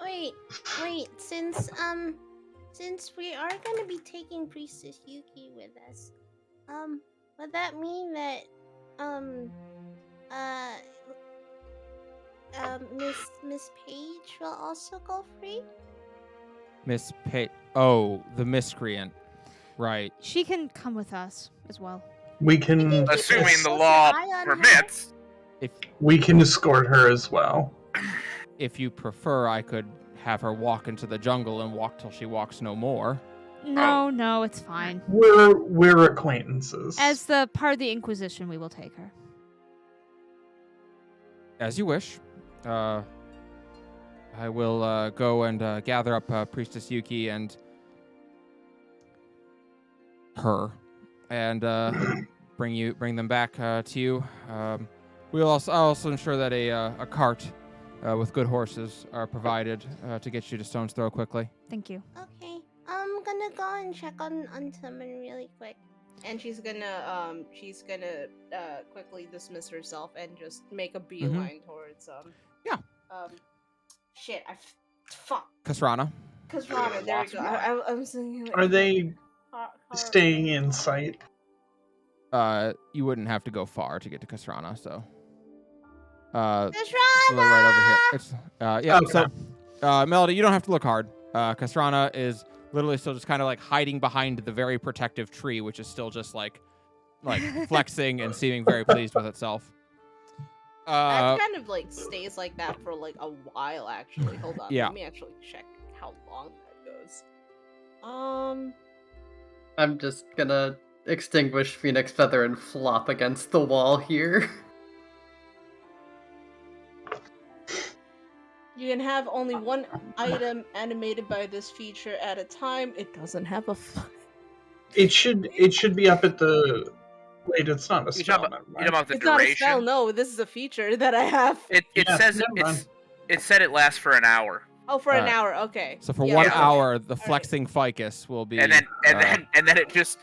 Wait, since we are gonna be taking Priestess Yuki with us, would that mean that, um, uh, Miss Page will also go free? Miss Pate. Oh, the miscreant. Right. She can come with us as well. We can Assuming the law permits. we can escort her as well. If you prefer, I could have her walk into the jungle and walk till she walks no more. No, it's fine. We're acquaintances. As the part of the Inquisition, we will take her. As you wish. I will go and gather up Priestess Yuki and her, and bring them back to you. I'll also ensure that a cart with good horses are provided to get you to Stone's Throw quickly. Thank you. Okay, I'm gonna go and check on Summon really quick. And she's gonna quickly dismiss herself and just make a beeline towards shit, fuck. Kasrana. Kasrana, there we go. I'm saying. Are they staying in sight? You wouldn't have to go far to get to Kasrana, so. Kasrana! Right over here. It's yeah. Okay. So, Melody, you don't have to look hard. Kasrana is literally still just kind of like hiding behind the very protective tree, which is still just like flexing and seeming very pleased with itself. That kind of like stays like that for like a while. Actually, hold on. Yeah. Let me actually check how long that goes. I'm just gonna extinguish Phoenix Feather and flop against the wall here. You can have only one item animated by this feature at a time. It doesn't have a. It should be up at the. Wait, it's not a spell. You talk about the It's duration. not a spell. No, this is a feature that I have. It says it said it lasts for an hour. Oh, for an hour. Okay. So for 1 hour, the flexing ficus will be. And then it just.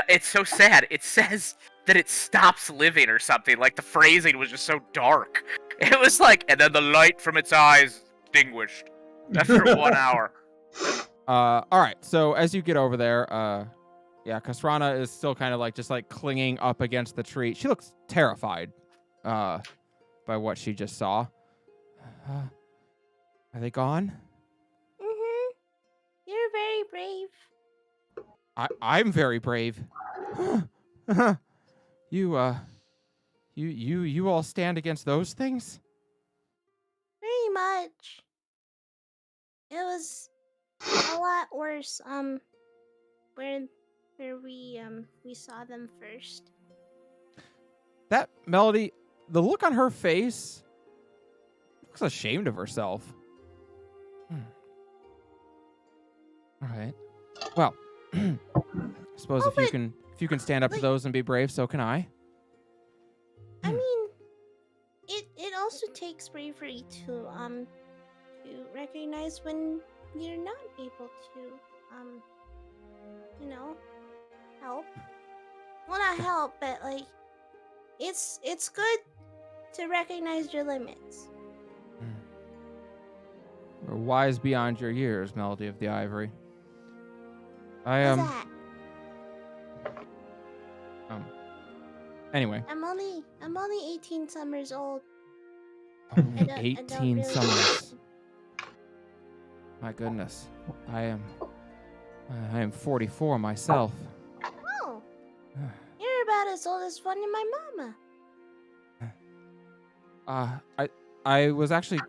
It's so sad. It says that it stops living or something. Like the phrasing was just so dark. It was like, and then the light from its eyes extinguished after 1 hour. All right. So as you get over there, yeah, Kasrana is still kind of like just like clinging up against the tree. She looks terrified, by what she just saw. Are they gone? Mm-hmm. You're very brave. I'm very brave. You all stand against those things? Very much. It was a lot worse, where we saw them first. That Melody, the look on her face looks ashamed of herself. All right. Well, I suppose if you can stand up to those and be brave, so can I. I mean, it also takes bravery to recognize when you're not able to help. Well, not help, but like it's good to recognize your limits. You're wise beyond your years, Melody of the Ivory. I What's am. that? Anyway. I'm only 18 summers old. Only I 18 don't really summers. My goodness. I am 44 myself. Oh, you're about as old as one of my mama. I was actually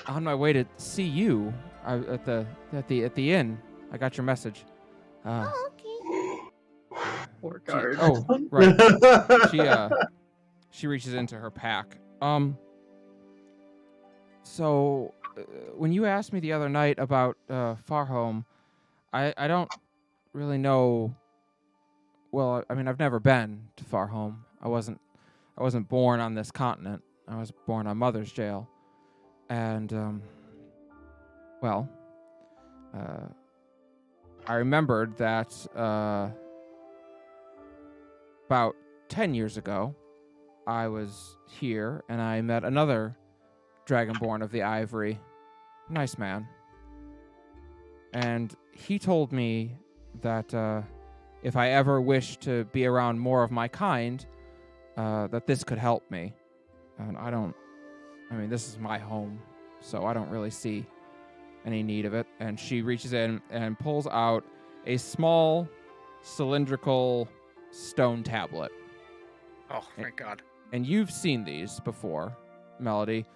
on my way to see you at the inn. I got your message. Oh, okay. Poor guard. Oh, right. She reaches into her pack. So when you asked me the other night about Farhome, I don't really know. Well, I mean, I've never been to Farhome. I wasn't born on this continent. I was born on Mother's Jail, and I remembered that about 10 years ago, I was here and I met another Dragonborn of the Ivory nice man. And he told me that if I ever wish to be around more of my kind, that this could help me. And this is my home, so I don't really see any need of it. And she reaches in and pulls out a small cylindrical stone tablet. Oh, thank God. And you've seen these before, Melody.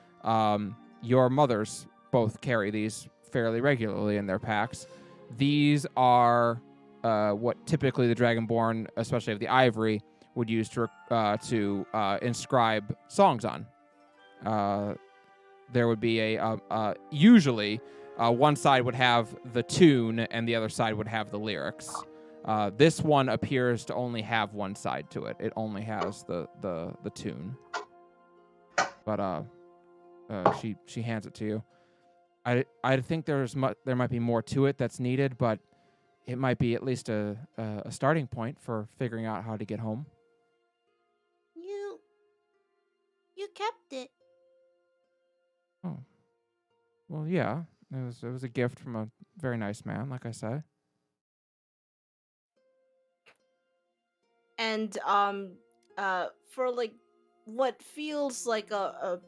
Your mothers both carry these fairly regularly in their packs. These are what typically the Dragonborn, especially of the Ivory, would use to inscribe songs on. There would be usually one side would have the tune and the other side would have the lyrics. This one appears to only have one side to it. It only has the tune. But she hands it to you. I think there might be more to it that's needed, but it might be at least a starting point for figuring out how to get home. You kept it. Oh, well, yeah. It was a gift from a very nice man, like I said. And for like what feels like a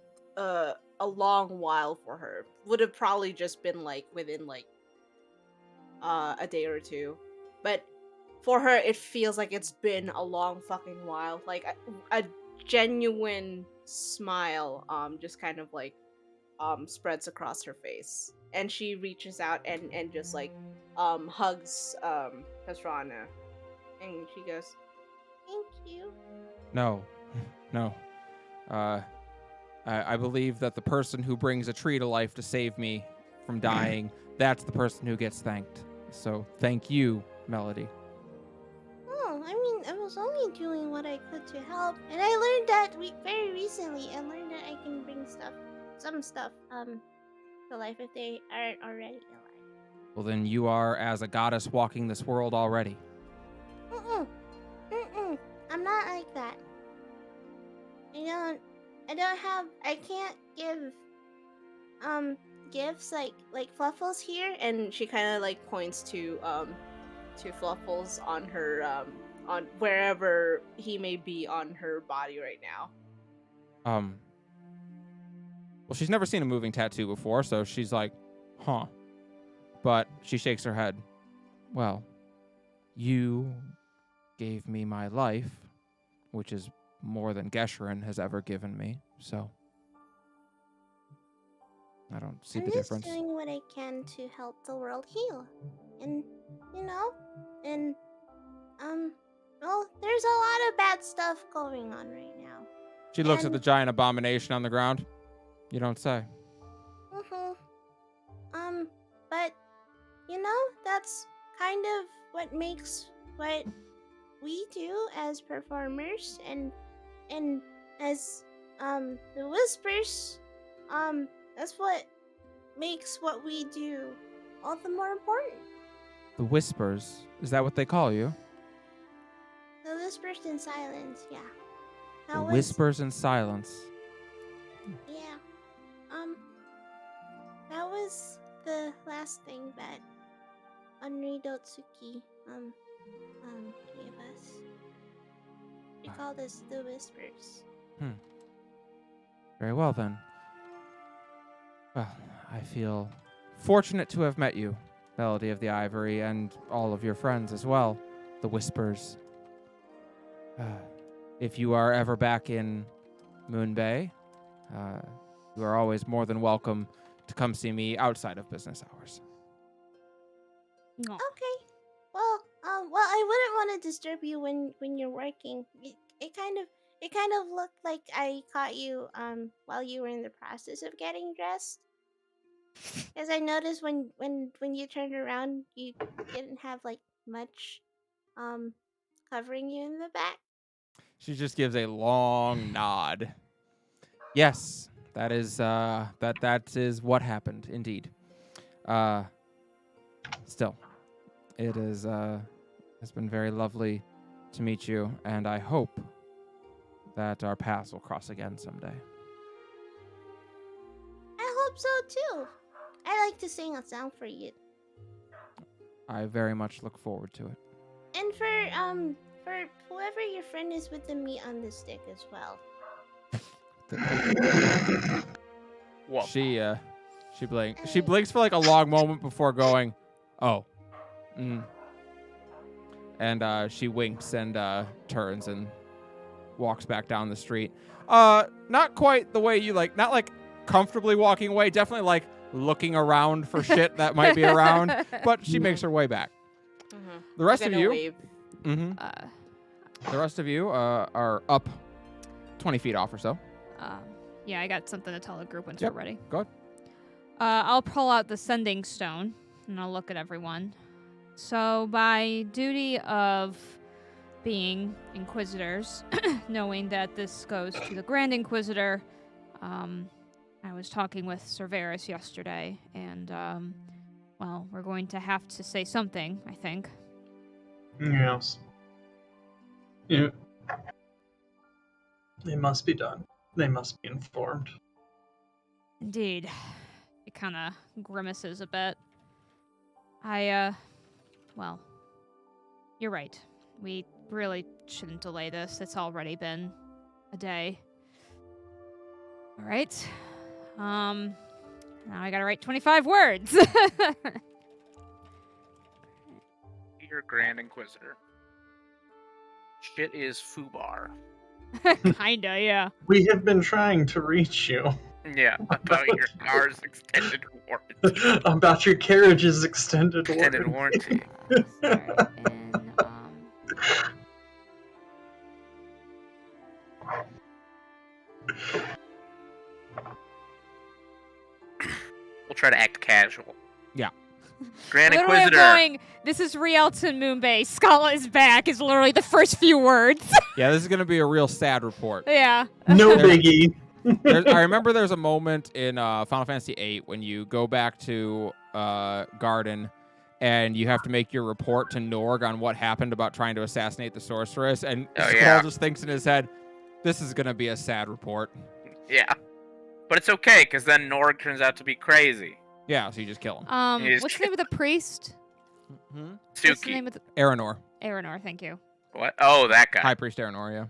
long while for her would have probably just been like within like a day or two, but for her it feels like it's been a long fucking while. Like a genuine smile just kind of like spreads across her face, and she reaches out and just like hugs Pastrana, and she goes, Thank you. No. I believe that the person who brings a tree to life to save me from dying, that's the person who gets thanked. So thank you, Melody. Oh, I was only doing what I could to help, and I learned that very recently. I learned that I can bring some stuff, to life if they aren't already alive. Well, then you are as a goddess walking this world already. I'm not like that. I can't give, gifts like Fluffles here, and she kind of like points to Fluffles on her on wherever he may be on her body right now. Well, she's never seen a moving tattoo before, so she's like, huh. But she shakes her head. Well, you gave me my life, which is more than Gesherin has ever given me, so I don't see the difference. I'm just doing what I can to help the world heal. And, well, there's a lot of bad stuff going on right now. She looks at the giant abomination on the ground. You don't say. But, that's kind of what makes what we do as performers and as, the Whispers, that's what makes what we do all the more important. The Whispers? Is that what they call you? The Whispers in Silence, yeah. The Whispers in Silence. Yeah. That was the last thing that Onri Dotsuki, gave us. He called us the Whispers. Very well, then. Well, I feel fortunate to have met you, Melody of the Ivory, and all of your friends as well, the Whispers. If you are ever back in Moon Bay, you are always more than welcome to come see me outside of business hours. Aw. Okay. Well, I wouldn't want to disturb you when you're working. It kind of looked like I caught you while you were in the process of getting dressed. As I noticed when you turned around, you didn't have like much covering you in the back. She just gives a long nod. Yes, that is that is what happened indeed. Still, it is has been very lovely to meet you, and I hope that our paths will cross again someday. I hope so too. I like to sing a song for you. I very much look forward to it. And for whoever your friend is with the meat on the stick as well. Whoa. She blinks for like a long moment before going, "Oh." And she winks and turns and walks back down the street. Not quite the way you like, not like comfortably walking away, definitely like looking around for shit that might be around, but she makes her way back. The rest of you, Wave. the rest of you are up 20 feet off or so. Yeah, I got something to tell the group once Yep, we're ready. go ahead. I'll pull out the sending stone, and I'll look at everyone. So, by duty of being Inquisitors, knowing that this goes to the Grand Inquisitor, I was talking with Cerberus yesterday, and, well, we're going to have to say something, I think. Yes. Yeah. It must be done. They must be informed. Indeed. It kind of grimaces a bit. Well, you're right. We really shouldn't delay this. It's already been a day. All right. Now I gotta write 25 words. Dear Grand Inquisitor. Shit is foobar. Kinda, yeah. We have been trying to reach you Yeah, about your car's extended warranty. about your carriage's extended Extended warranty. warranty. Sorry, and, We'll try to act casual. Yeah. Grand literally I'm Inquisitor. going, this is Rialto and Moonbase. Scala is back is literally the first few words. Yeah, this is going to be a real sad report. Yeah. No There's- biggie. I remember there's a moment in Final Fantasy VIII when you go back to Garden and you have to make your report to Norg on what happened about trying to assassinate the sorceress, and Oh, Squall yeah. just thinks in his head, this is going to be a sad report. Yeah. But it's okay, because then Norg turns out to be crazy. Yeah, so you just kill him. He's- What's the name of the priest? Mm-hmm. What's the Suki. name of the Aranor. Aranor, thank you. What? Oh, that guy. High Priest Aranor, yeah.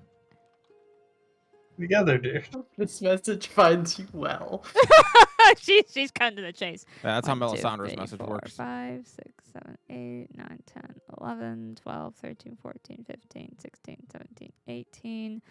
Together, dude. This message finds you well. she's cutting to the chase. Yeah, that's how 1, 2, Melisandre's 3, message 4, works. 5, 6, 7, 8, 9, 10, 11, 12, 13, 14, 15, 16, 17, 18.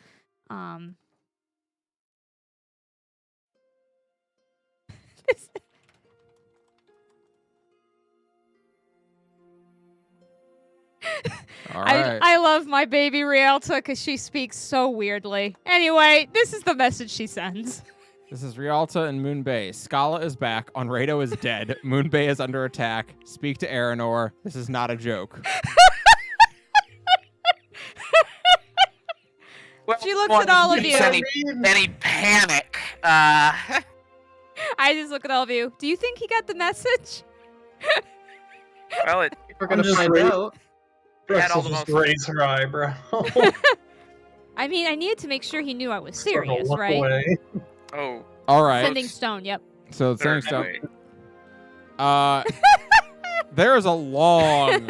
All right. I love my baby Rialta because she speaks so weirdly. Anyway, this is the message she sends. This is Rialta and Moonbay. Scala is back. Onredo is dead. Moonbay is under attack. Speak to Aranor. This is not a joke. Well, She looks at all of you. Any panic. I just look at all of you. Do you think he got the message? Well, We're gonna just find wait. out. Had all Drexel the just most- raise her eyebrow. I mean, I needed to make sure he knew I was Sort of serious, look right? away. oh. All right. Sending stone, yep. So the thing Certainly. there's a long,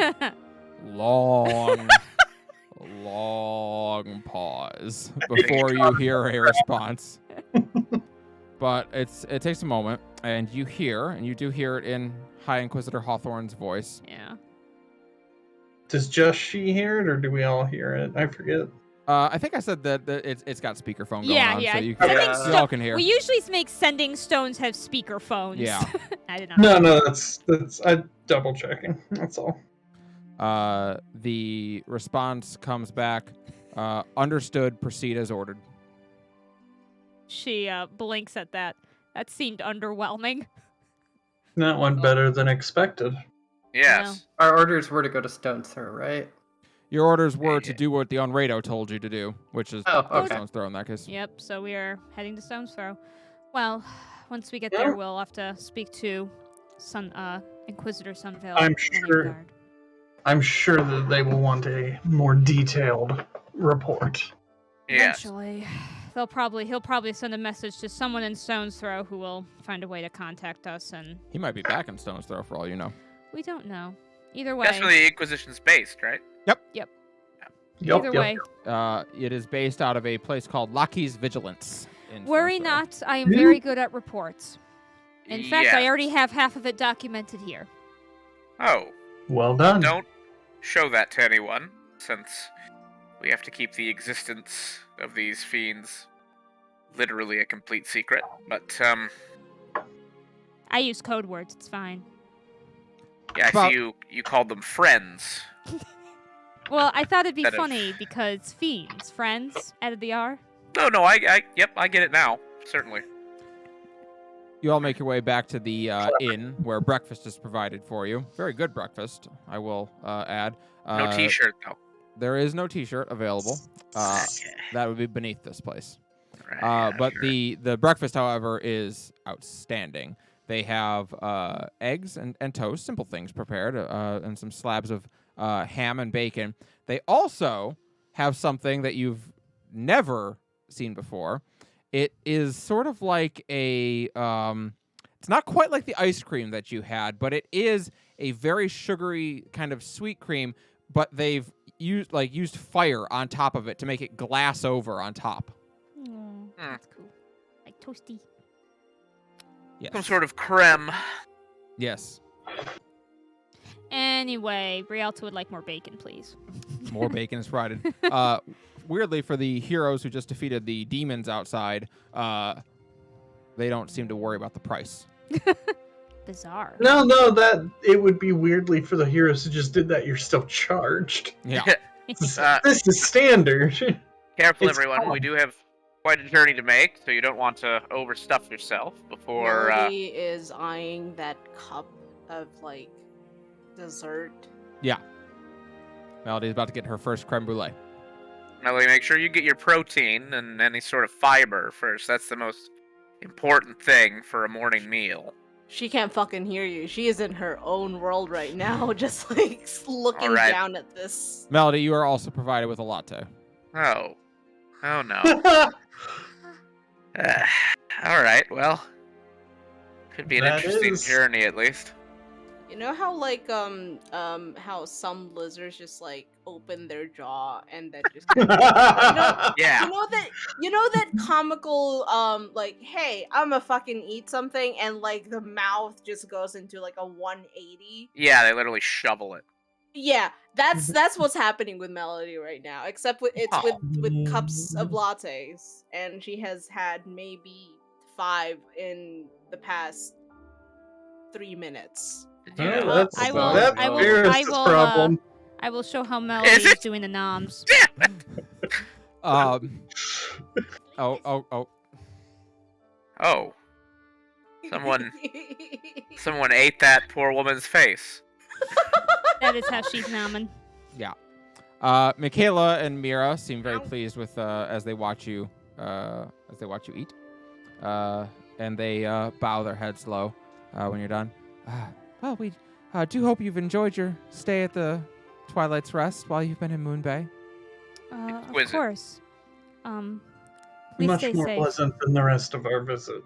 long pause before you hear a response. But it takes a moment, and you do hear it in High Inquisitor Hawthorne's voice. Yeah. Does just she hear it, or do we all hear it? I forget. I think I said that it's got speakerphone going Yeah, on, yeah. so you, Sending Yeah. you all can hear. We usually make sending stones have speaker phones. Yeah. I did not. No, that's I double checking. That's all. The response comes back. Understood. Proceed as ordered. She blinks at that. That seemed underwhelming. That went better than expected. Yes. Our orders were to go to Stone Sir, right? Your orders were to do what the Onredo told you to do, which is Oh, go to okay. Stone's Throw in that case. Yep, so we are heading to Stone's Throw. Well, once we get there, Yeah. we'll have to speak to Inquisitor Sunvale. I'm and sure- Guard. I'm sure that they will want a more detailed report. Yes. Eventually. he'll probably send a message to someone in Stone's Throw who will find a way to contact us, and He might be back in Stone's Throw for all you know. we don't know. Either way, That's where the Inquisition's based, right? either way, It is based out of a place called Lockheed's Vigilance. in worry Stone's Throw. not. I am very good at reports. In fact, I Yes. already have half of it documented here. Oh, Well done. don't show that to anyone, since we have to keep the existence of these fiends literally a complete secret. But, I use code words. It's fine. yeah, I About- see you called them friends. Well, I thought it'd be Instead of- funny because fiends, friends, added the R. No, I get it now. Certainly. You all make your way back to the inn where breakfast is provided for you. Very good breakfast, I will add. No t-shirt, though. There is no T-shirt available. Okay. That would be beneath this place. Right, But sure. the breakfast, however, is outstanding. They have eggs and toast, simple things prepared, and some slabs of ham and bacon. They also have something that you've never seen before. It is sort of like a it's not quite like the ice cream that you had, but it is a very sugary kind of sweet cream, but they've used fire on top of it to make it glass over on top. That's cool. Like toasty. Yes. Some sort of creme. Yes. Anyway, Rialto would like more bacon, please. More bacon is provided. Weirdly, for the heroes who just defeated the demons outside, they don't seem to worry about the price. Bizarre. No, that it would be weirdly for the heroes who just did that. You're still charged. Yeah. This is standard. Careful, It's everyone. We calm. do have quite a journey to make, so you don't want to overstuff yourself before. Melody is eyeing that cup of like dessert. Melody's about to get her first creme brulee. Melody, make sure you get your protein and any sort of fiber first. That's the most important thing for a morning meal. She can't fucking hear you. She is in her own world right now, just like looking Alright. down at this. Melody, you are also provided with a latte. Oh no. All right. Well, could be an That interesting is- journey at least. You know how like how some lizards just like open their jaw and then just Yeah. you know that comical like, hey, I'ma fucking eat something, and like the mouth just goes into like a 180. Yeah, they literally shovel it. Yeah, that's what's happening with Melody right now. Except it's with cups of lattes, and she has had maybe 5 in the past 3 minutes. Did you know? Oh, that's I will- that's I will- Varys' I will, problem. I will show how Melody is it? doing the noms. Um. Oh. Oh, someone ate that poor woman's face. That is how she's nomming. Michaela and Mira seem very Ow. pleased with as they watch you eat, and they bow their heads low when you're done. Well, we do hope you've enjoyed your stay at the Twilight's Rest while you've been in Moon Bay. Of Exquisite. course. Please Much stay more safe. pleasant than the rest of our visit.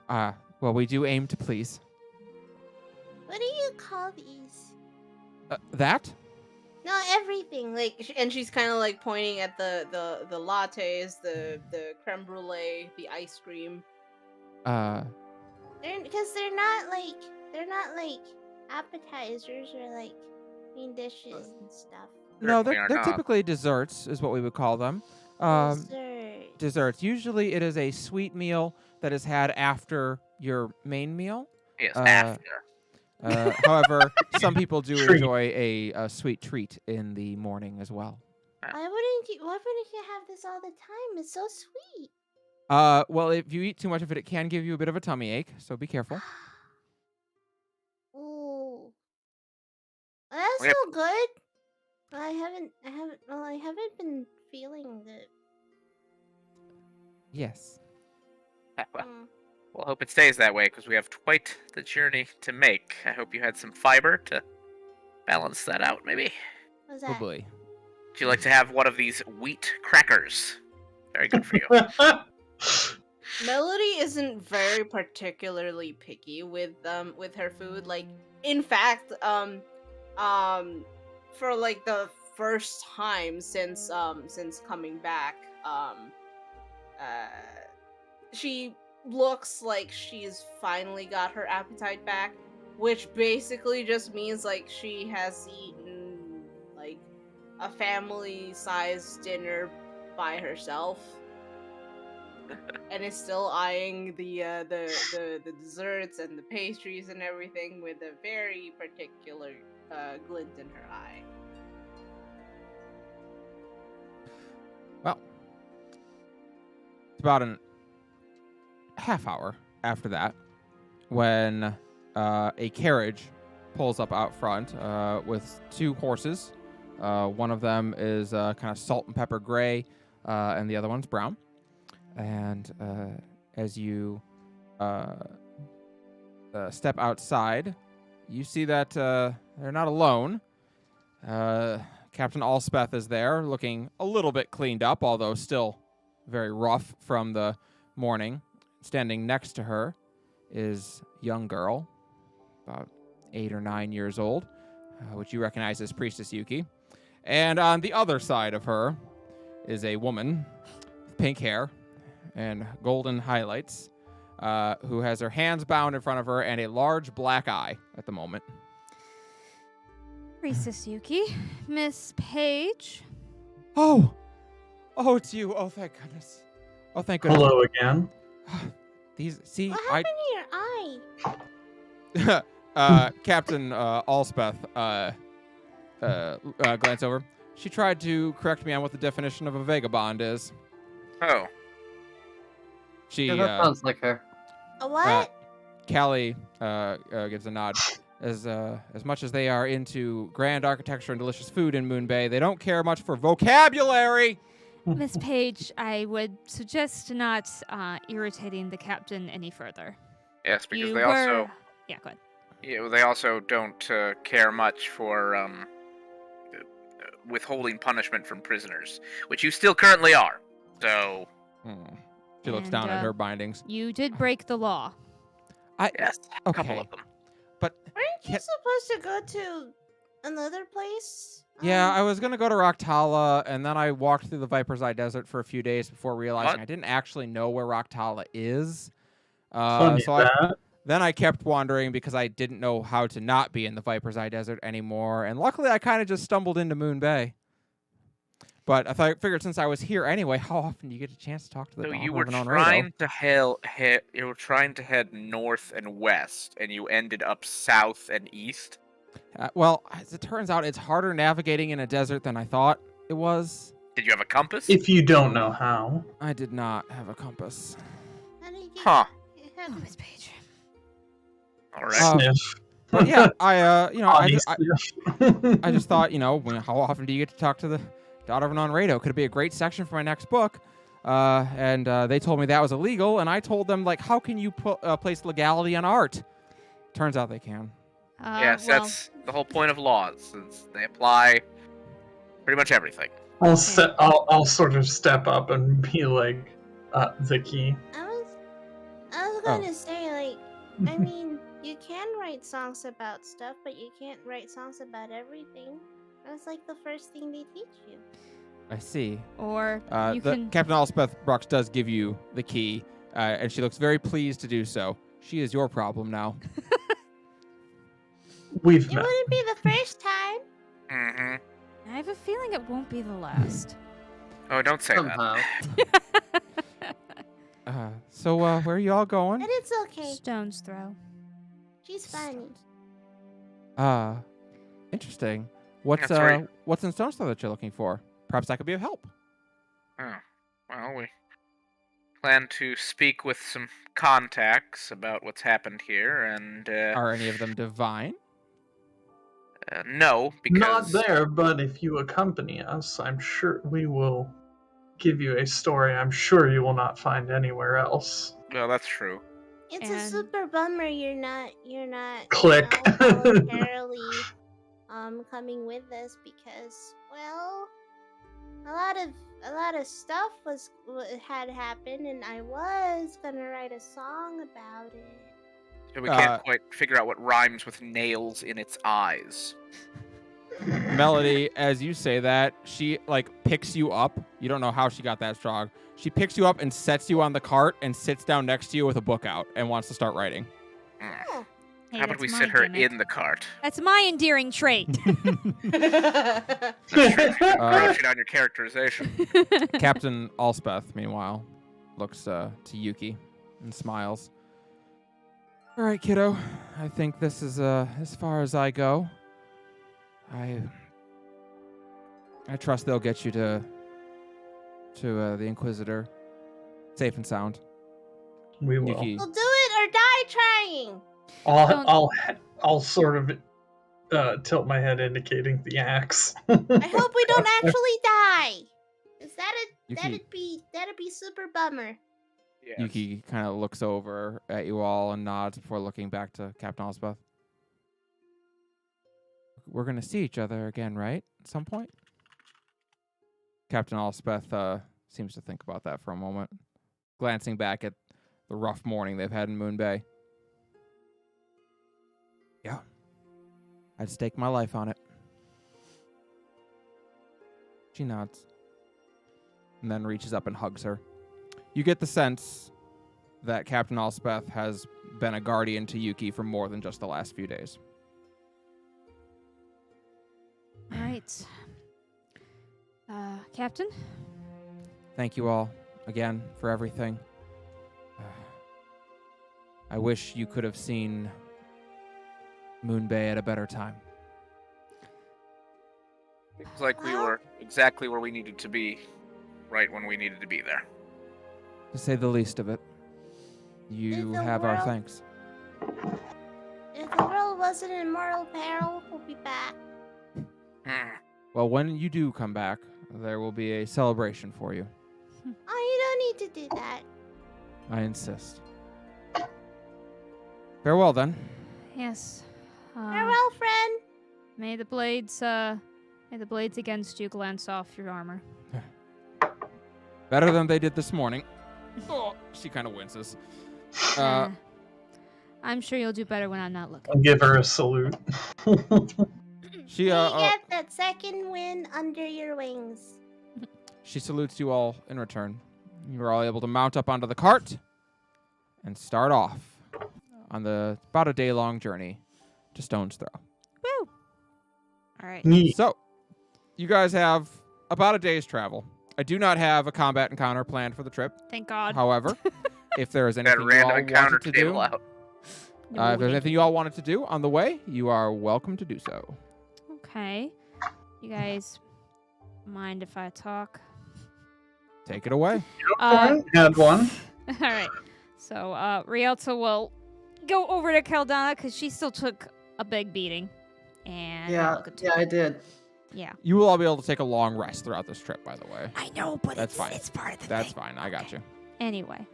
Well, we do aim to please. What do you call these? That? No, everything. Like, And she's kind of like pointing at the lattes, the creme brulee, the ice cream. they're not like appetizers or like main dishes and stuff. No, Certainly they're are not. typically desserts, is what we would call them. Dessert. Desserts. Usually, it is a sweet meal that is had after your main meal. Yes, Uh, after. However, some people do Treat. enjoy a sweet treat in the morning as well. Why wouldn't you have this all the time? It's so sweet. Well, if you eat too much of it, it can give you a bit of a tummy ache, so be careful. Ooh. That's Yep. so good. I haven't been feeling it. Yes. Well, Mm. we'll hope it stays that way because we have quite the journey to make. I hope you had some fiber to balance that out, maybe. What's Oh that? boy. Would you like to have one of these wheat crackers? Very good for you. Melody isn't very particularly picky with her food. Like, in fact, for like the first time since coming back, uh, she looks like she's finally got her appetite back, which basically just means like she has eaten like a family-sized dinner by herself and is still eyeing the desserts and the pastries and everything with a very particular glint in her eye. Well, it's about a half hour after that when a carriage pulls up out front with two horses. One of them is kind of salt and pepper gray, and the other one's brown. And as you step outside, you see that they're not alone. Captain Alspeth is there, looking a little bit cleaned up, although still very rough from the morning. Standing next to her is a young girl, about 8 or 9 years old, which you recognize as Priestess Yuki. And on the other side of her is a woman with pink hair and golden highlights, who has her hands bound in front of her and a large black eye at the moment. Priestess Yuki, Miss Page. Oh, it's you. Oh, thank goodness. Oh, thank goodness. Hello again. These, see, What happened to your eye? Captain Alspeth glance over. She tried to correct me on what the definition of a vagabond is. Oh. She, Yeah, that sounds like her. A what? Callie gives a nod. As much as they are into grand architecture and delicious food in Moon Bay, they don't care much for vocabulary. Miss Page, I would suggest not irritating the captain any further. Yes, because You they also were- Yeah, go ahead. they also don't care much for withholding punishment from prisoners, which you still currently are. So She looks And, down at her bindings. You did break the law. yes, a couple Okay. of them. But Aren't you Ca- supposed to go to another place? yeah, I was gonna go to Roktala, and then I walked through the Viper's Eye Desert for a few days before realizing What? I didn't actually know where Roktala is. Funny So that. then I kept wandering because I didn't know how to not be in the Viper's Eye Desert anymore. And luckily, I kind of just stumbled into Moon Bay. But I figured since I was here anyway, how often do you get a chance to talk to the So daughter you of were an Onredo? trying to head north and west, and you ended up south and east. Well, as it turns out, it's harder navigating in a desert than I thought it was. Did you have a compass? If you don't know how. I did not have a compass. How did you Huh. Oh, Miss Page. All right. Uh, But yeah, I Sniff. just thought, how often do you get to talk to the daughter of an Onredo? Could it be a great section for my next book? And they told me that was illegal, and I told them, like, how can you place legality on art? Turns out they can. Yes, well, that's the whole point of laws. Since they apply pretty much everything. I'll sort of step up and be like, Vicky. I was going to say, like, I mean, you can write songs about stuff, but you can't write songs about everything. That's like the first thing they teach you. I see. or you The can. Captain Elspeth Brooks does give you the key, and she looks very pleased to do so. She is your problem now. We've It met. wouldn't be the first time. Mm-hmm. I have a feeling it won't be the last. Oh, don't say Somehow. So where are you all going? But it's okay. Stone's throw. She's funny. Interesting. What's That's right. what's in Stone's Throw that you're looking for? Perhaps I could be of help. that. Oh, well, we plan to speak with some contacts about what's happened here, and Are any of them divine? no, Not because there, but if you accompany us, I'm sure we will give you a story I'm sure you will not find anywhere else. well, that's true. It's a And- super bummer you're not Click. voluntarily coming with us because, well, a lot of stuff had happened, and I was gonna write a song about it. So we can't quite figure out what rhymes with nails in its eyes. Melody, as you say that, she like picks you up. You don't know how she got that strong. She picks you up and sets you on the cart and sits down next to you with a book out and wants to start writing. Oh, Hey, How about that's we my sit her gimmick. in the cart? That's my endearing trait. That's true. Write it on your characterization. Captain Alspeth, meanwhile, looks to Yuki and smiles. All right, kiddo. I think this is as far as I go. I trust they'll get you to the Inquisitor safe and sound. We will. Yuki, we'll do it or die trying. I'll sort of tilt my head, indicating the axe. I hope we don't actually die. Cause Yuki, that'd be super bummer. Yes. Yuki kind of looks over at you all and nods before looking back to Captain Alspeth. We're gonna see each other again, right? At some point. Captain Alspeth seems to think about that for a moment, glancing back at the rough morning they've had in Moon Bay. Yeah, I'd stake my life on it. She nods, and then reaches up and hugs her. You get the sense that Captain Alspeth has been a guardian to Yuki for more than just the last few days. All right. Captain? Thank you all again for everything. I wish you could have seen Moon Bay at a better time. Seems like we were exactly where we needed to be, right when we needed to be there. To say the least of it. You the have our world- thanks. If the world wasn't in mortal peril, we'll be back. Hmm. Well, when you do come back, there will be a celebration for you. Oh, you don't need to do that. I insist. Farewell, then. Yes. Farewell, friend. May the blades against you glance off your armor. Better than they did this morning. Oh, she kind of winces. I'm sure you'll do better when I'm not looking. I'll give her a salute. She You get that second wind under your wings. she salutes you all in return. You are all able to mount up onto the cart and start off on the about a day-long journey to Stone's Throw. Woo! All right. Neat. So, you guys have about a day's travel. I do not have a combat encounter planned for the trip. Thank God. However, if there is That anything you random all encounter wanted to do, table out. if there's anything you all wanted to do on the way, you are welcome to do so. Okay. You guys mind if I talk? Take it away. Had one. All right. So, Rialto will go over to Caldana because she still took a big beating. And I did. Yeah. You will all be able to take a long rest throughout this trip, by the way. I know, but That's fine. it's part of the That's thing. fine. I got you. Anyway,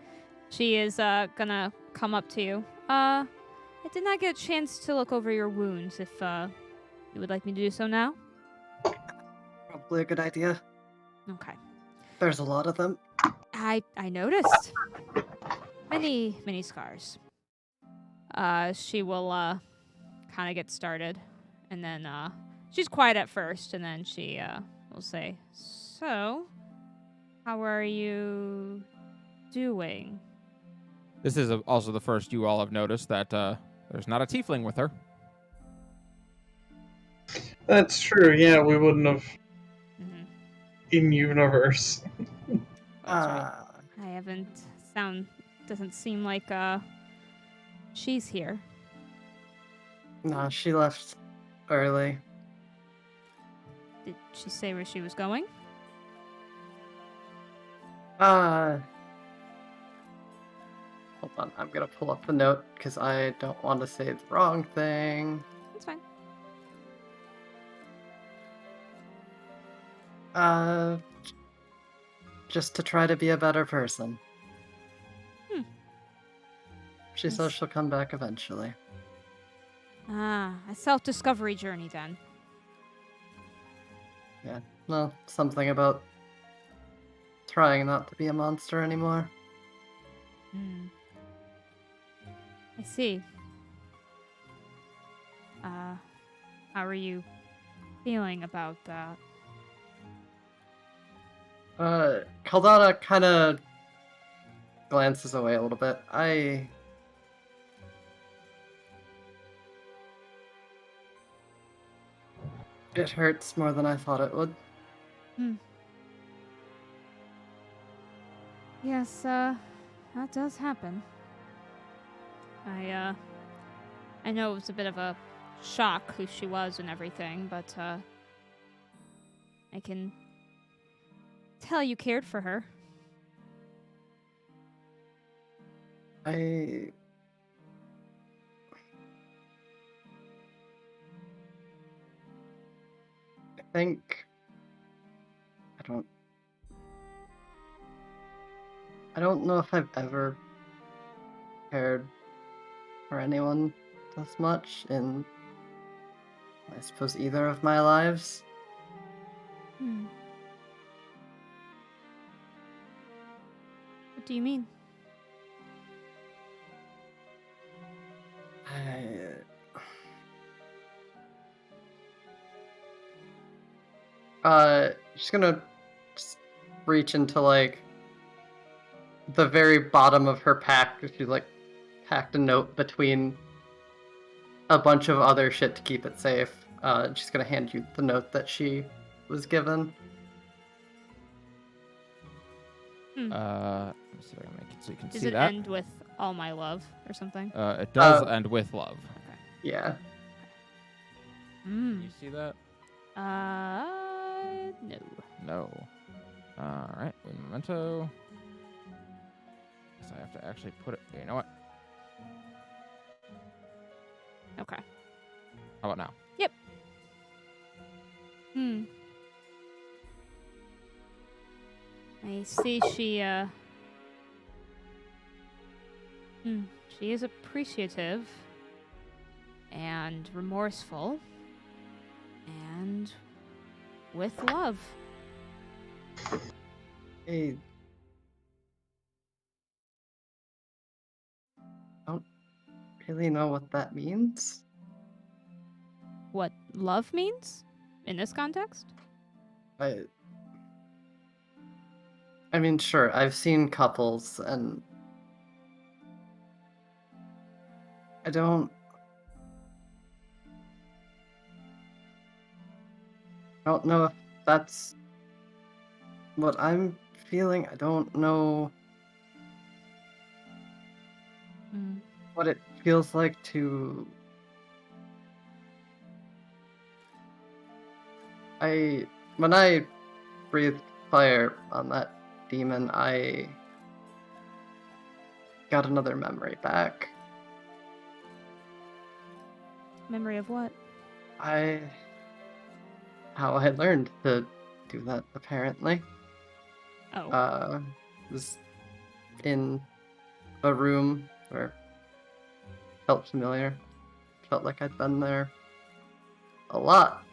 she is gonna come up to you. I did not get a chance to look over your wounds. If you would like me to do so now. Probably a good idea. Okay. There's a lot of them. I noticed many scars. She will kind of get started, and then she's quiet at first, and then she will say, "So, how are you doing?" This is also the first you all have noticed that there's not a tiefling with her. That's true. Yeah, we wouldn't have Mm-hmm. in universe. I haven't doesn't seem like she's here. No, she left early. Did she say where she was going? Hold on, I'm gonna pull up the note because I don't want to say the wrong thing. That's fine. Just to try to be a better person. She says Nice. she'll come back eventually. Ah, a self-discovery journey then. Yeah. Well, something about trying not to be a monster anymore. Hmm. I see. How are you feeling about that? Caldana kind of glances away a little bit. It hurts more than I thought it would. Yes, that does happen. I know it was a bit of a shock who she was and everything, but, I can tell you cared for her. I think I don't know if I've ever cared for anyone this much in, I suppose, either of my lives. What do you mean? Just gonna just reach into like the very bottom of her pack. She like packed a note between a bunch of other shit to keep it safe. She's gonna hand you the note that she was given. Let me see if I can make it so you can Does see it that. end with all my love or something? It does end with love. Yeah. Can you see that? No. No. Alright, wait, memento. Guess I have to actually put it. You know what? Okay. How about now? Yep. I see she is appreciative and remorseful and with love. I don't really know what that means. What love means in this context? I mean, sure, I've seen couples, and I don't know if that's what I'm feeling. I don't know what it feels like to. When I breathed fire on that demon, I got another memory back. Memory of what? How I learned to do that, apparently. Oh. Was in a room where felt familiar. Felt like I'd been there a lot.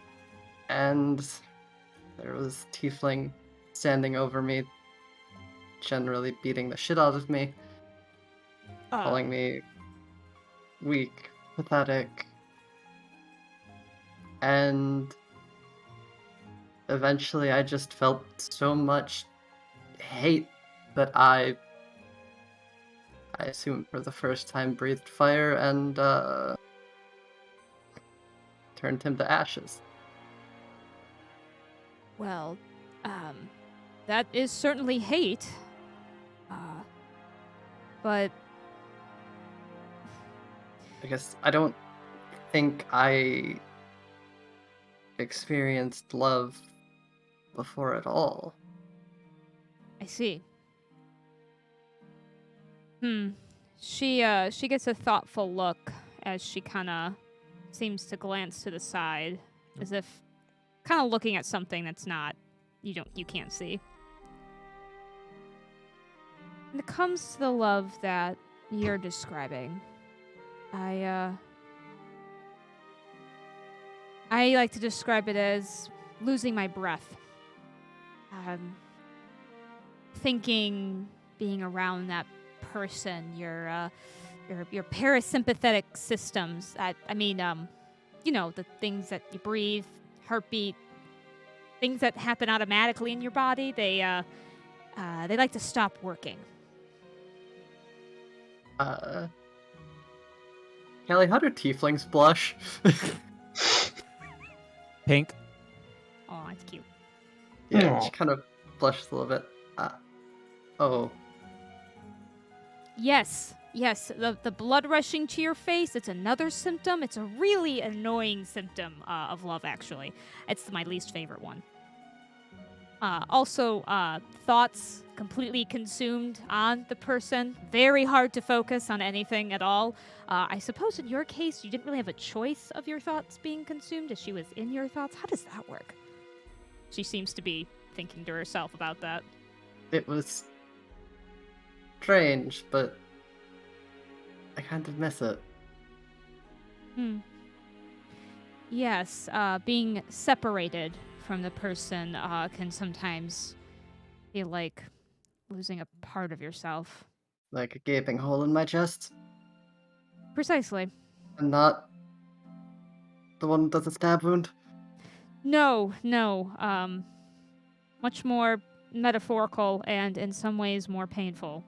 And there was Tiefling standing over me, generally beating the shit out of me, calling me weak, pathetic, and eventually I just felt so much hate that I assume for the first time breathed fire and turned him to ashes. Well, that is certainly hate. But I guess I don't think I experienced love before at all. I see. She gets a thoughtful look as she kind of seems to glance to the side, as if kind of looking at something that's not you can't see. When it comes to the love that you're describing, I like to describe it as losing my breath. Thinking, being around that person, your parasympathetic systems. I mean, the things that you breathe, heartbeat, things that happen automatically in your body. They like to stop working. Kelly, how do tieflings blush? Pink. Oh, that's cute. Yeah, Aw. she kind of blushes a little bit. Oh. Yes, the blood rushing to your face, it's another symptom. It's a really annoying symptom of love, actually. It's my least favorite one. Also, thoughts completely consumed on the person. Very hard to focus on anything at all. I suppose in your case, you didn't really have a choice of your thoughts being consumed as she was in your thoughts. How does that work? She seems to be thinking to herself about that. It was strange, but I kind of miss it. Yes, being separated from the person can sometimes feel like losing a part of yourself. Like a gaping hole in my chest. Precisely. And not the one that does a stab wound. No. Much more metaphorical and in some ways more painful.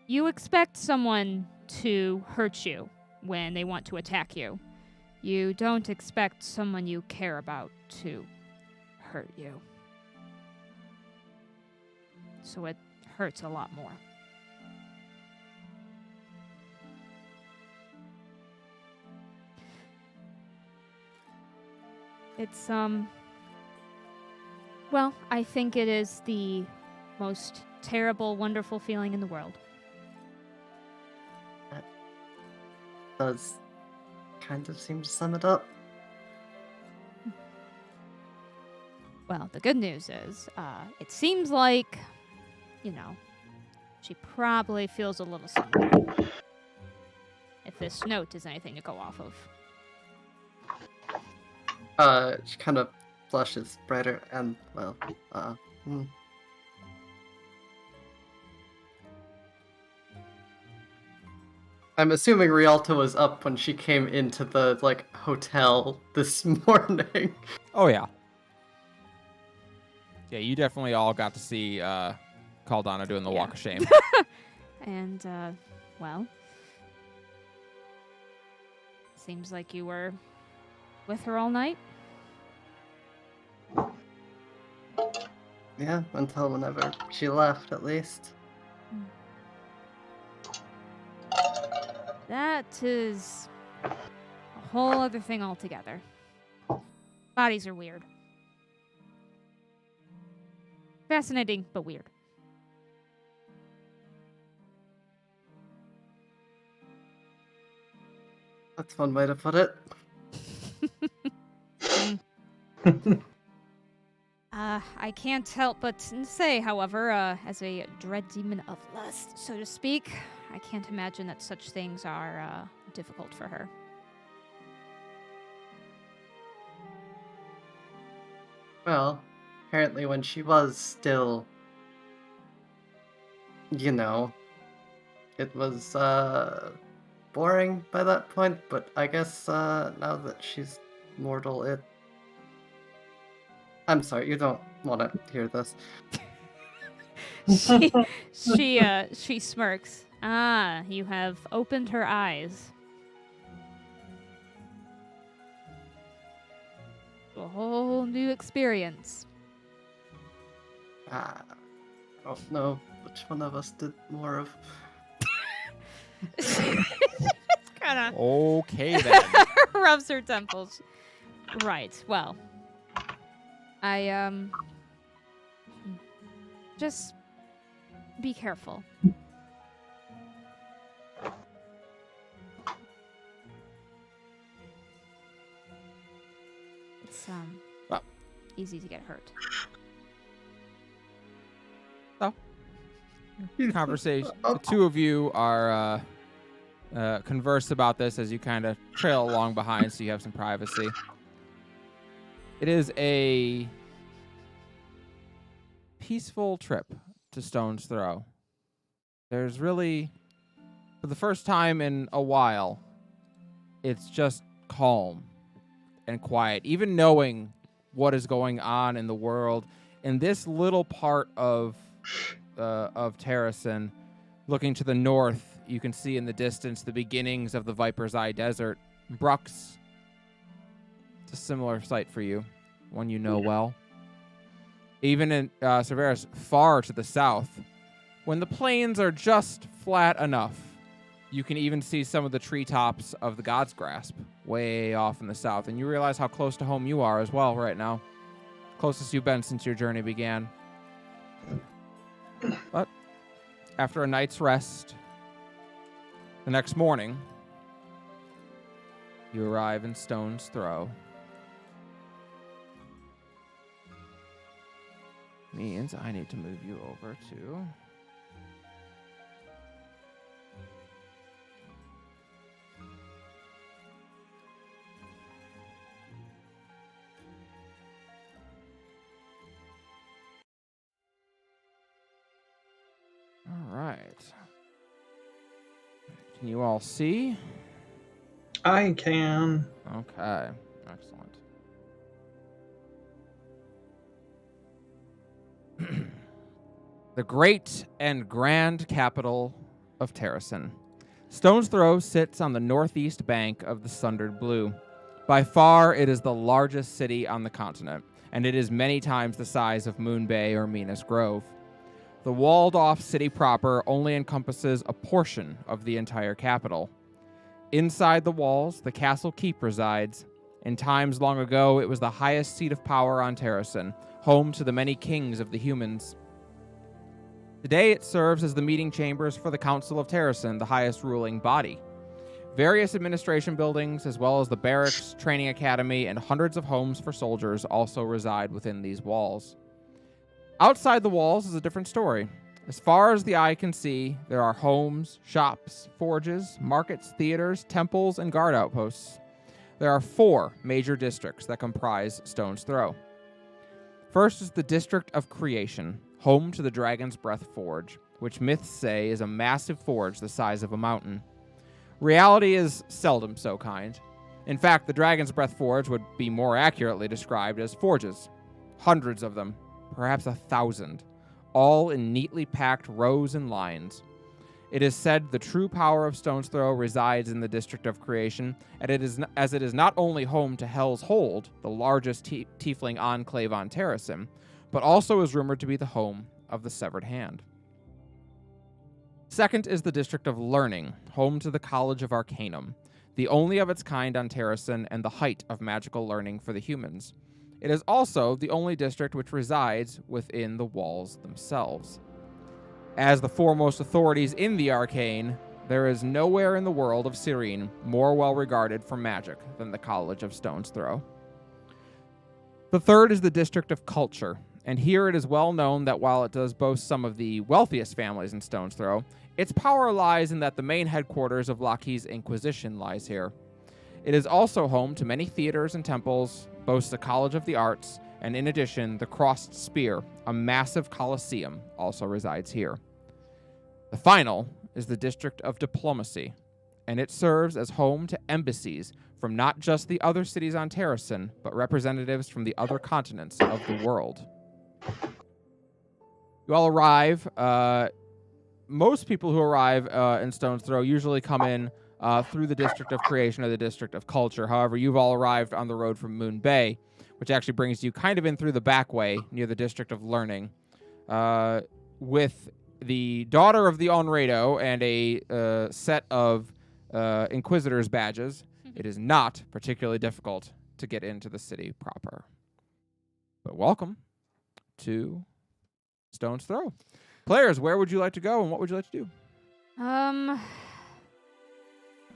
You expect someone to hurt you when they want to attack you. You don't expect someone you care about to hurt you. So it hurts a lot more. It's, well, I think it is the most terrible, wonderful feeling in the world. That does kind of seem to sum it up. Well, the good news is, it seems like, she probably feels a little something. If this note is anything to go off of. She kind of blushes brighter and, well, I'm assuming Rialto was up when she came into the, hotel this morning. Oh yeah. Yeah, you definitely all got to see Caldana doing the walk of shame. And, well, seems like you were with her all night. Yeah, until whenever she left, at least. That is a whole other thing altogether. Bodies are weird. Fascinating, but weird. That's one way to put it. I can't help but say, however, as a dread demon of lust, so to speak, I can't imagine that such things are difficult for her. Well, apparently when she was still, it was, boring by that point, but I guess, now that she's mortal, I'm sorry, you don't want to hear this. She smirks. Ah, you have opened her eyes. A whole new experience. I don't know which one of us did more of. Kind of Okay then. rubs her temples. Right. Well, I just be careful. It's Well. easy to get hurt. Conversation. The two of you are converse about this as you kind of trail along behind, so you have some privacy. It is a peaceful trip to Stone's Throw. There's really, for the first time in a while, it's just calm and quiet. Even knowing what is going on in the world, in this little part of Terrasen, looking to the north, you can see in the distance the beginnings of the Viper's Eye Desert. Brux, it's a similar sight for you, one you know well. Even in Cerberus, far to the south, when the plains are just flat enough, you can even see some of the treetops of the God's Grasp way off in the south, and you realize how close to home you are as well right now. Closest you've been since your journey began. But after a night's rest, the next morning, you arrive in Stone's Throw. Means I need to move you over to... All right. Can you all see? I can. Okay. Excellent. The great and grand capital of Terrasen. Stone's Throw sits on the northeast bank of the Sundered Blue. By far, it is the largest city on the continent, and it is many times the size of Moon Bay or Minas Grove. The walled-off city proper only encompasses a portion of the entire capital. Inside the walls, the castle keep resides. In times long ago, it was the highest seat of power on Terrasen, home to the many kings of the humans. Today, it serves as the meeting chambers for the Council of Terrasen, the highest ruling body. Various administration buildings, as well as the barracks, training academy, and hundreds of homes for soldiers also reside within these walls. Outside the walls is a different story. As far as the eye can see, there are homes, shops, forges, markets, theaters, temples, and guard outposts. There are 4 major districts that comprise Stone's Throw. First is the District of Creation, home to the Dragon's Breath Forge, which myths say is a massive forge the size of a mountain. Reality is seldom so kind. In fact, the Dragon's Breath Forge would be more accurately described as forges. Hundreds of them, perhaps 1,000, all in neatly packed rows and lines. It is said the true power of Stone's Throw resides in the District of Creation, and it is not only home to Hell's Hold, the largest tiefling enclave on Terrasen, but also is rumored to be the home of the Severed Hand. Second is the District of Learning, home to the College of Arcanum, the only of its kind on Terrasen and the height of magical learning for the humans. It is also the only district which resides within the walls themselves. As the foremost authorities in the arcane, there is nowhere in the world of Cyrene more well regarded for magic than the College of Stone's Throw. The third is the District of Culture, and here it is well known that while it does boast some of the wealthiest families in Stone's Throw, its power lies in that the main headquarters of Lockheed's Inquisition lies here. It is also home to many theaters and temples, boasts a College of the Arts, and in addition, the Crossed Spear, a massive coliseum, also resides here. The final is the District of Diplomacy, and it serves as home to embassies from not just the other cities on Terrasen, but representatives from the other continents of the world. You all arrive. Most people who arrive in Stone's Throw usually come in through the District of Creation or the District of Culture. However, you've all arrived on the road from Moon Bay, which actually brings you kind of in through the back way near the District of Learning, with the daughter of the Onrado and a set of Inquisitor's badges. It is not particularly difficult to get into the city proper. But welcome to Stone's Throw. Players, where would you like to go and what would you like to do? Well,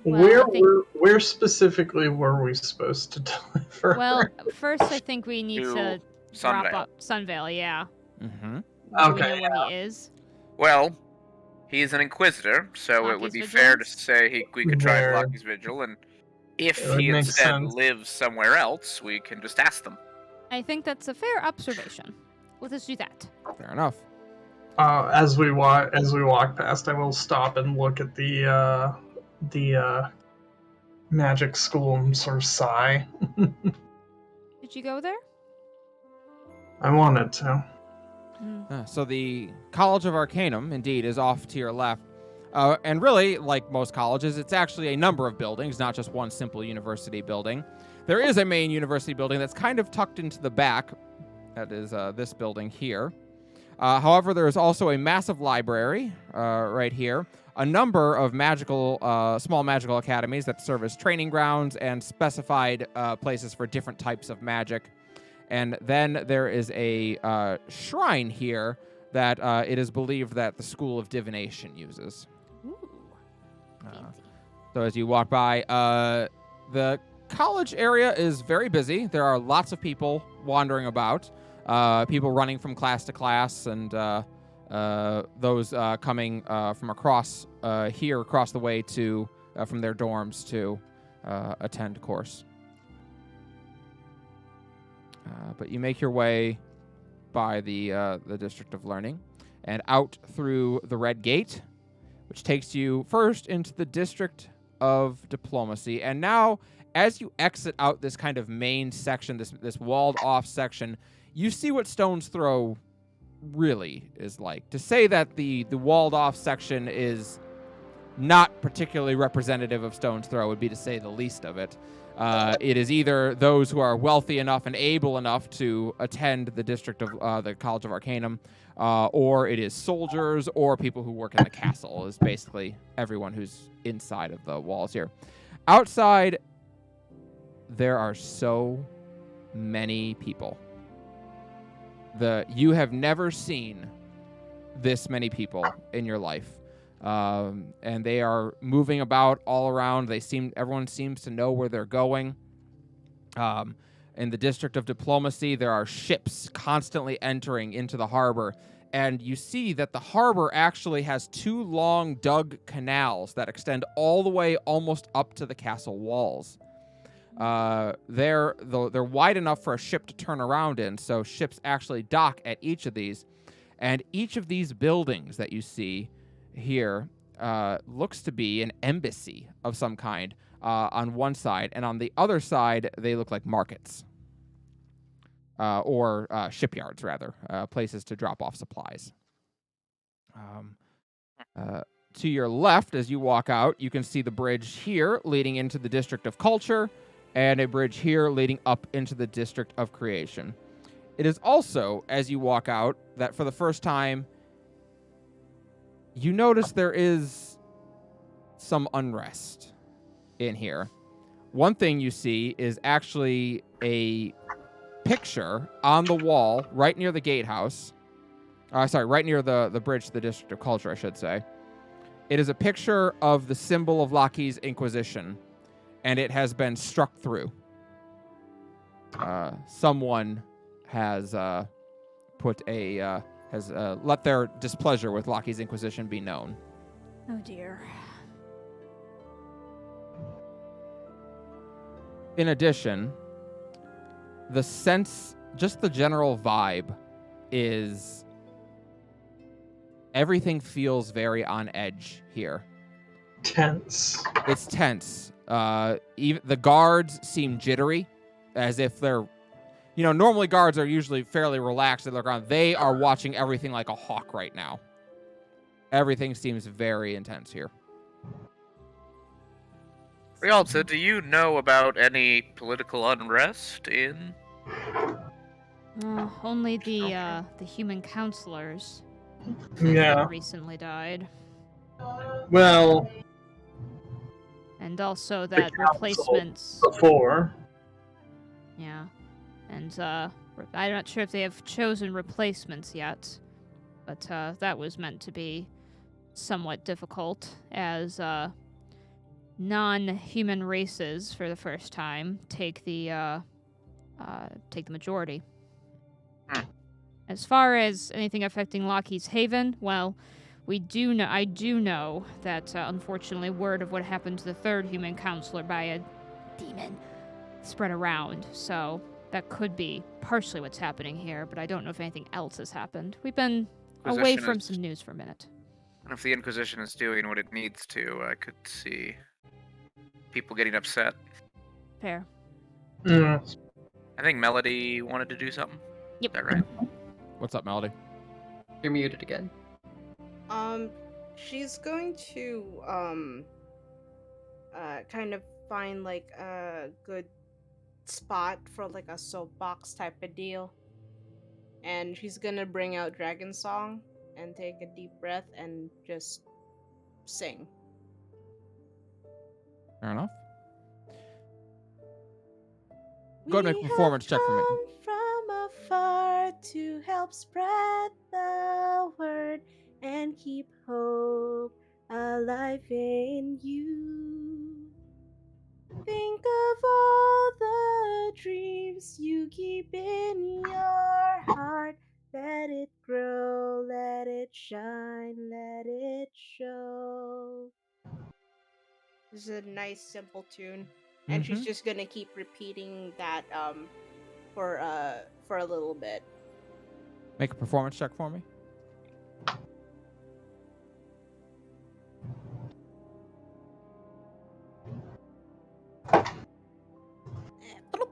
I think- Where specifically were we supposed to deliver? Well, first I think we need To to wrap Sunvale. up Sunvale, yeah. Mm-hmm. Do we Okay, know where he is? Well, he's an Inquisitor, so it would be Lockheed's fair to Vigilance? say we could try There. Lockheed's Vigil, and if It would he make instead sense. lives somewhere else, we can just ask them. I think that's a fair observation. Let us do that. Fair enough. As we walk past, I will stop and look at the magic school and sort of sigh. Did you go there? I wanted to. So the College of Arcanum, indeed, is off to your left. And really, like most colleges, it's actually a number of buildings, not just one simple university building. There is a main university building that's kind of tucked into the back. That is this building here. However, there is also a massive library right here, a number of small magical academies that serve as training grounds and specified places for different types of magic. And then there is a shrine here that it is believed that the School of Divination uses. Ooh. Fancy. So as you walk by, the college area is very busy. There are lots of people wandering about, people running from class to class, and those coming from across the way to from their dorms to attend course. But you make your way by the District of Learning and out through the Red Gate, which takes you first into the District of Diplomacy. And now, as you exit out this kind of main section, this walled-off section, you see what Stone's Throw really is like. To say that the walled-off section is not particularly representative of Stone's Throw would be to say the least of it. It is either those who are wealthy enough and able enough to attend the district of the College of Arcanum, or it is soldiers or people who work in the castle. Is basically everyone who's inside of the walls here. Outside, there are so many people. You have never seen this many people in your life. And they are moving about all around. Everyone seems to know where they're going. In the District of Diplomacy, there are ships constantly entering into the harbor. And you see that the harbor actually has 2 long dug canals that extend all the way almost up to the castle walls. They're wide enough for a ship to turn around in, so ships actually dock at each of these. And each of these buildings that you see here looks to be an embassy of some kind on one side, and on the other side they look like markets or shipyards, rather, places to drop off supplies. To your left, as you walk out, you can see the bridge here leading into the District of Culture, and a bridge here leading up into the District of Creation. It is also, as you walk out, that for the first time you notice there is some unrest in here. One thing you see is actually a picture on the wall right near the gatehouse. Right near the bridge to the District of Culture, I should say. It is a picture of the symbol of Lockheed's Inquisition, and it has been struck through. Someone has let their displeasure with Lockheed's Inquisition be known. Oh dear. In addition, just the general vibe is everything feels very on edge here. Tense. It's tense. Even the guards seem jittery, as if they're, normally guards are usually fairly relaxed at their ground. They are watching everything like a hawk right now. Everything seems very intense here. Rialta, do you know about any political unrest in? Only the human counselors. Yeah. Recently died, Well, and also the that council replacements. before. Yeah, and I'm not sure if they have chosen replacements yet, but that was meant to be somewhat difficult as non-human races, for the first time, take the majority. As far as anything affecting Lockheed's Haven, well, I do know that unfortunately word of what happened to the 3rd human counselor by a demon spread around. So that could be partially what's happening here, but I don't know if anything else has happened. We've been away Inquisition from is- some news for a minute. And if the Inquisition is doing what it needs to, I could see people getting upset. Fair. Mm. I think Melody wanted to do something. Yep. Is that right? What's up, Melody? You're muted again. She's going to kind of find like a good spot for like a soapbox type of deal, and she's gonna bring out Dragon Song and take a deep breath and just sing. Fair enough. Go ahead and make a performance check for me. Come from afar to help spread the word and keep hope alive in you. Think of all the dreams you keep in your heart. Let it grow, let it shine, let it show. This is a nice simple tune, and she's Mhm. just gonna keep repeating that for a little bit. Make a performance check for me. Bloop.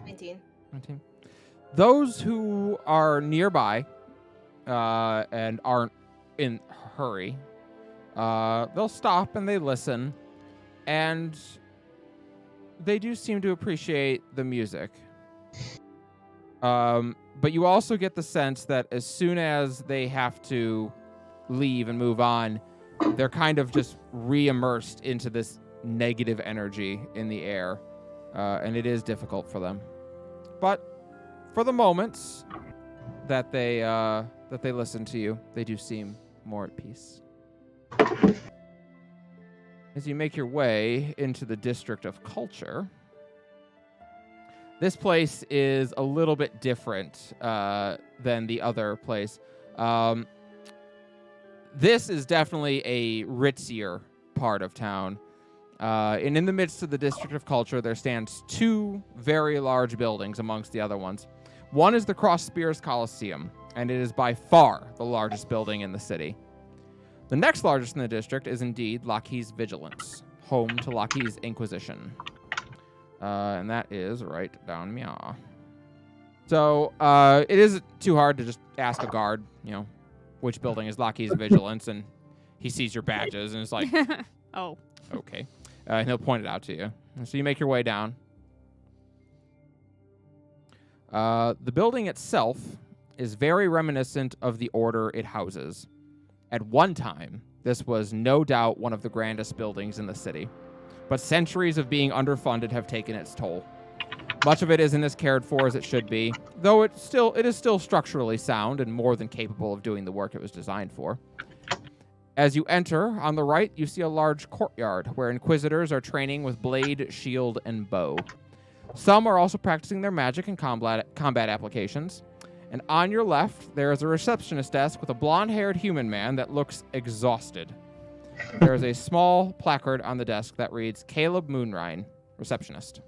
19. 19. Those who are nearby and aren't in a hurry, they'll stop and they listen, and they do seem to appreciate the music. But you also get the sense that as soon as they have to leave and move on, they're kind of just re-immersed into this negative energy in the air, and it is difficult for them. But for the moments that they listen to you, they do seem more at peace. As you make your way into the District of Culture, this place is a little bit different than the other place. This is definitely a ritzier part of town. And in the midst of the District of Culture, there stands two very large buildings amongst the other ones. One is the Cross Spears Coliseum, and it is by far the largest building in the city. The next largest in the district is indeed Lockheed's Vigilance, home to Lockheed's Inquisition. And that is right down meow. So it isn't too hard to just ask a guard, which building is Lockheed's Vigilance, and he sees your badges and is like, Oh. okay. And he'll point it out to you. And so you make your way down. The building itself is very reminiscent of the order it houses. At one time, this was no doubt one of the grandest buildings in the city, but centuries of being underfunded have taken its toll. Much of it isn't as cared for as it should be, though it is still structurally sound and more than capable of doing the work it was designed for. As you enter, on the right, you see a large courtyard where inquisitors are training with blade, shield, and bow. Some are also practicing their magic and combat applications. And on your left, there is a receptionist desk with a blonde-haired human man that looks exhausted. There is a small placard on the desk that reads, Caleb Moonrine, receptionist.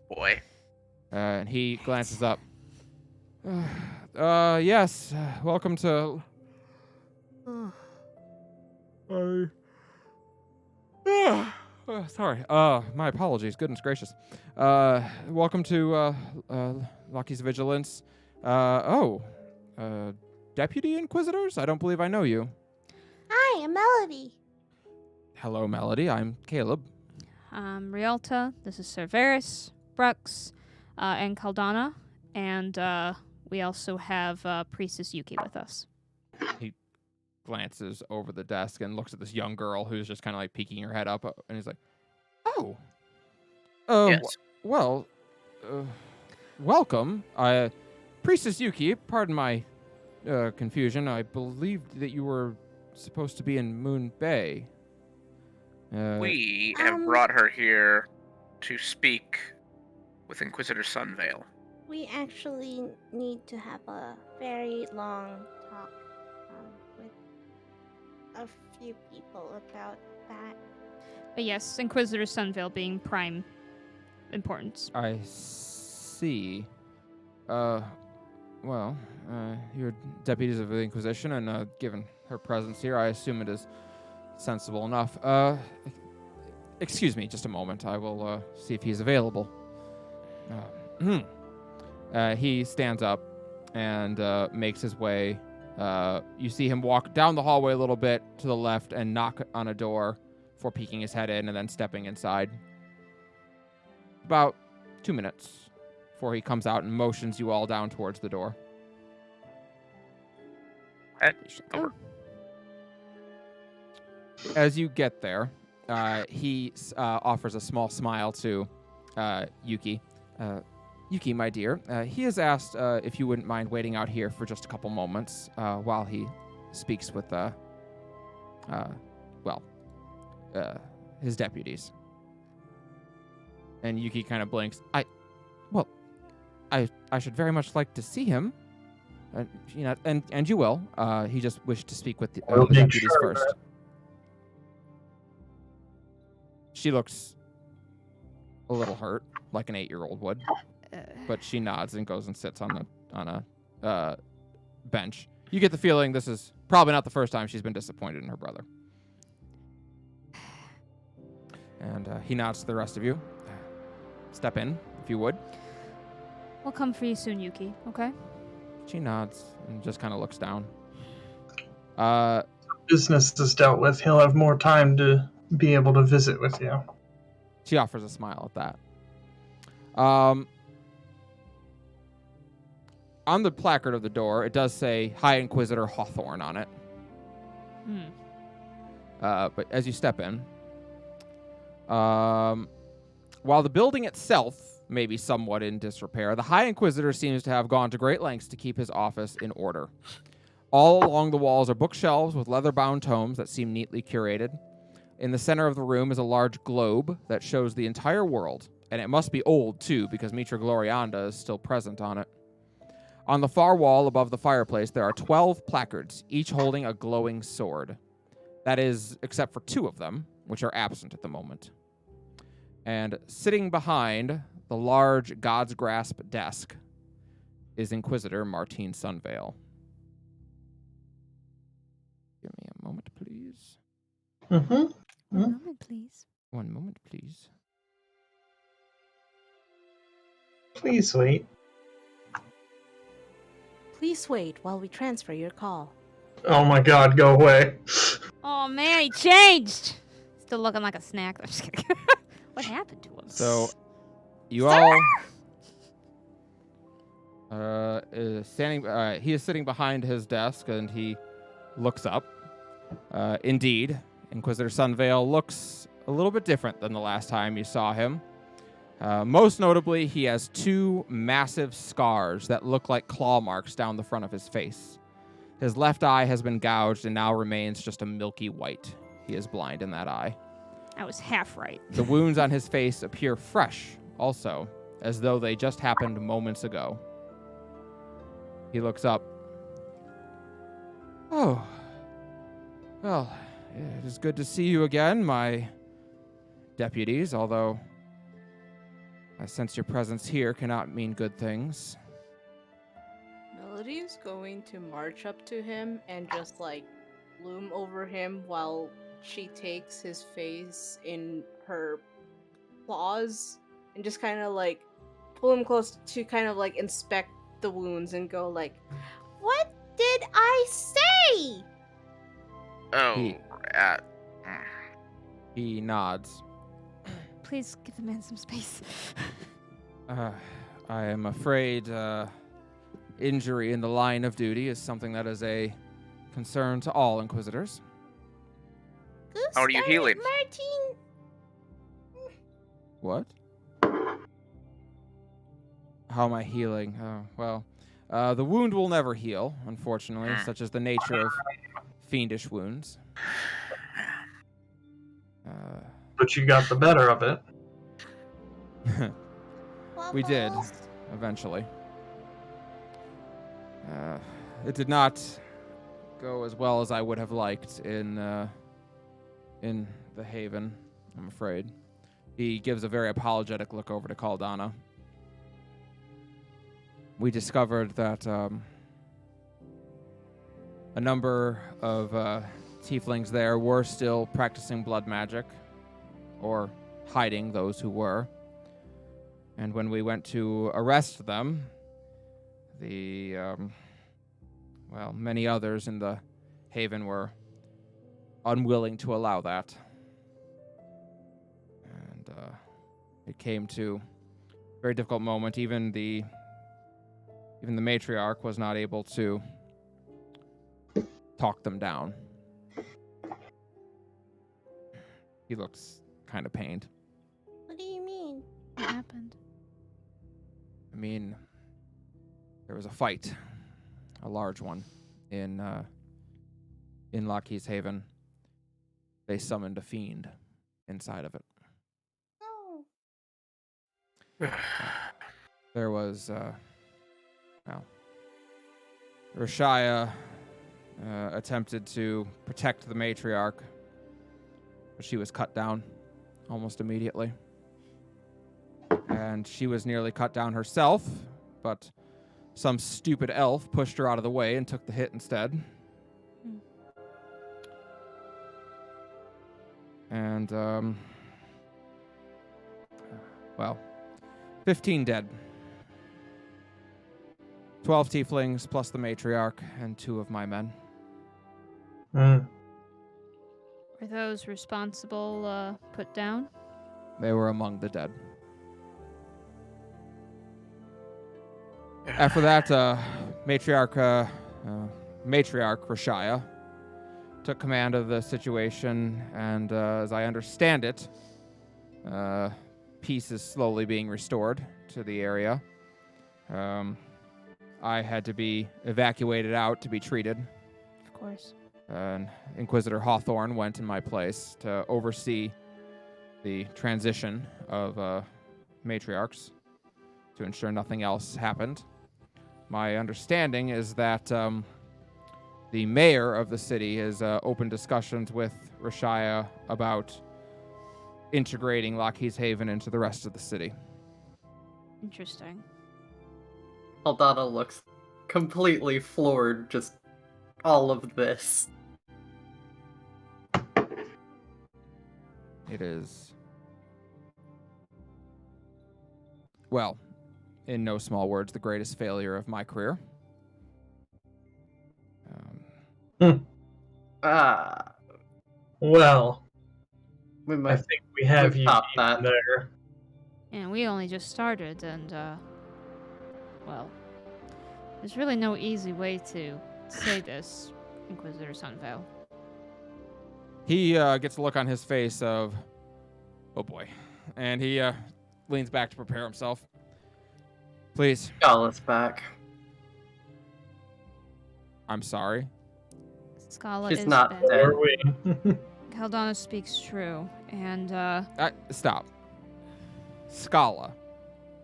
Boy. And he glances up. Yes, welcome to... sorry. My apologies. Goodness gracious. Welcome to Lockheed's Vigilance. Deputy Inquisitors? I don't believe I know you. Hi, I'm Melody. Hello, Melody. I'm Caleb. Rialta, this is Cerberus, Brux, and Caldana, and we also have Priestess Yuki with us. He glances over the desk and looks at this young girl who's just kind of like peeking her head up, and he's like, "Oh, Yes. Welcome, Priestess Yuki. Pardon my confusion. I believed that you were supposed to be in Moon Bay." We have brought her here to speak with Inquisitor Sunvale. We actually need to have a very long talk with a few people about that. But yes, Inquisitor Sunvale being prime importance. I see. see. Well, you're deputies of the Inquisition, and given her presence here, I assume it is sensible enough. Excuse me just a moment. I will see if he's available. He stands up and makes his way. You see him walk down the hallway a little bit to the left and knock on a door before peeking his head in and then stepping inside. About 2 minutes before he comes out and motions you all down towards the door. Over. As you get there, he offers a small smile to Yuki. Yuki, my dear, he has asked if you wouldn't mind waiting out here for just a couple moments while he speaks with, his deputies. And Yuki kind of blinks. I should very much like to see him. And you will. He just wished to speak with the deputies first. She looks a little hurt, like an 8-year-old would. But she nods and goes and sits on a bench. You get the feeling this is probably not the first time she's been disappointed in her brother. And he nods to the rest of you. Step in, if you would. We'll come for you soon, Yuki, okay? She nods and just kind of looks down. Business is dealt with. He'll have more time to be able to visit with you. She offers a smile at that. On the placard of the door, it does say High Inquisitor Hawthorne on it. But as you step in, while the building itself may be somewhat in disrepair, the High Inquisitor seems to have gone to great lengths to keep his office in order. All along the walls are bookshelves with leather-bound tomes that seem neatly curated. In the center of the room is a large globe that shows the entire world, and it must be old, too, because Mitra Glorianda is still present on it. On the far wall above the fireplace, there are 12 placards, each holding a glowing sword. That is, except for 2 of them, which are absent at the moment. And sitting behind the large God's Grasp desk is Inquisitor Martine Sunvale. Give me a moment, please. One moment, please. One moment, please. Please wait. Please wait while we transfer your call. Oh my god, go away. Oh man, he changed. Still looking like a snack. I'm just kidding. What happened to him? So, you all standing. He is sitting behind his desk, and he looks up. Indeed, Inquisitor Sunvale looks a little bit different than the last time you saw him. Most notably, he has 2 massive scars that look like claw marks down the front of his face. His left eye has been gouged and now remains just a milky white. He is blind in that eye. I was half right. The wounds on his face appear fresh, also, as though they just happened moments ago. He looks up. Oh. Well, it is good to see you again, my deputies, although I sense your presence here cannot mean good things. Melody is going to march up to him and just like loom over him while she takes his face in her claws and just kind of like pull him close to kind of like inspect the wounds and go like, What did I say? Oh, He nods. Please give the man some space. I am afraid injury in the line of duty is something that is a concern to all Inquisitors. How are you healing? Martine. What? How am I healing? The wound will never heal, unfortunately, such as the nature of fiendish wounds. But you got the better of it. We did, Waffles. eventually. It did not go as well as I would have liked in the Haven, I'm afraid. He gives a very apologetic look over to Caldana. we discovered that a number of tieflings there were still practicing blood magic, or hiding those who were. And when we went to arrest them, many others in the haven were unwilling to allow that. And it came to a very difficult moment. Even the matriarch was not able to talk them down. He looks kind of pained. What do you mean? What happened? I mean, there was a fight, a large one, in Lockheed's Haven. They summoned a fiend inside of it. No. There was, Rashaya attempted to protect the matriarch, but she was cut down almost immediately. And she was nearly cut down herself, but some stupid elf pushed her out of the way and took the hit instead. And, 15 dead. 12 tieflings plus the matriarch and 2 of my men. Were those responsible put down? They were among the dead. After that, Matriarch Rashaya took command of the situation, and as I understand it, peace is slowly being restored to the area. I had to be evacuated out to be treated. Of course. And Inquisitor Hawthorne went in my place to oversee the transition of matriarchs to ensure nothing else happened. My understanding is that the mayor of the city has opened discussions with Rashaya about integrating Lockheed's Haven into the rest of the city. Interesting. Aldana looks completely floored, just all of this. It is, well, in no small words, the greatest failure of my career. Well, We I might think we have you top even that. there. And we only just started, and, well, there's really no easy way to say this, Inquisitor Sunvale. He gets a look on his face of, oh boy, and he leans back to prepare himself. Please, Scala's back. I'm sorry. Scala She's is not bad. dead. Are we? Caldana speaks true, and, Stop. Scala,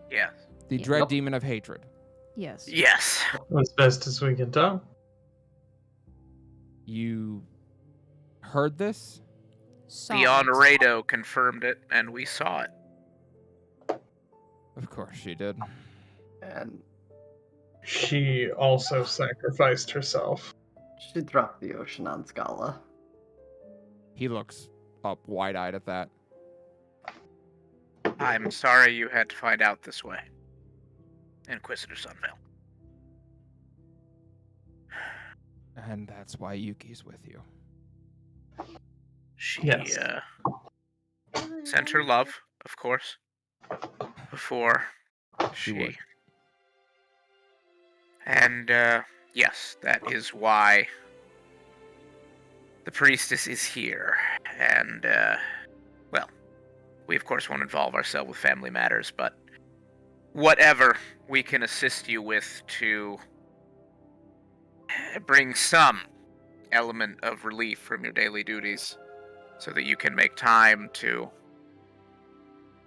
Yes. the Yeah. dread Yep. demon of hatred. yes. Yes. As best as we can tell. You heard this? Saw The it. Honorado confirmed it, and we saw it. Of course she did. And She also sacrificed herself. she dropped the ocean on Scala. He looks up wide-eyed at that. I'm sorry you had to find out this way, Inquisitor Sunvale. And that's why Yuki's with you. She Yes. sent her love, of course, before She would. And yes, that is why the priestess is here. And well, we of course won't involve ourselves with family matters, but whatever we can assist you with to bring some element of relief from your daily duties so that you can make time to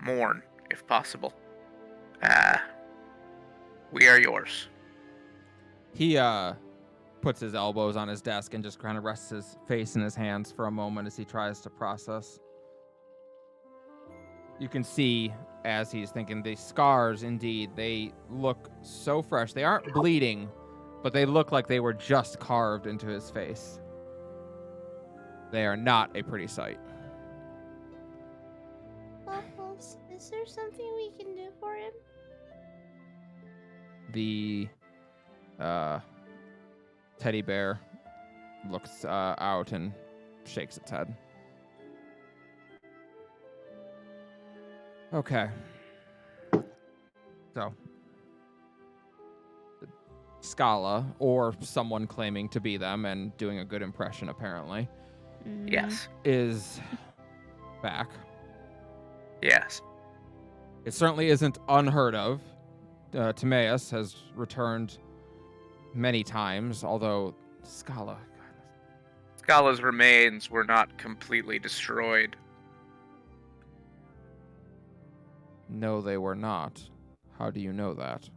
mourn, if possible. We are yours. He puts his elbows on his desk and just kind of rests his face in his hands for a moment as he tries to process. you can see as he's thinking, the scars, indeed, they look so fresh. They aren't bleeding, but they look like they were just carved into his face. They are not a pretty sight. Waffles, is there something we can do for him? The teddy bear looks out and shakes its head. Okay. So, Scala, or someone claiming to be them and doing a good impression, apparently, Yes. is back. Yes. It certainly isn't unheard of. Timaeus has returned many times, although Scala... Scala's remains were not completely destroyed. No, they were not. How do you know that?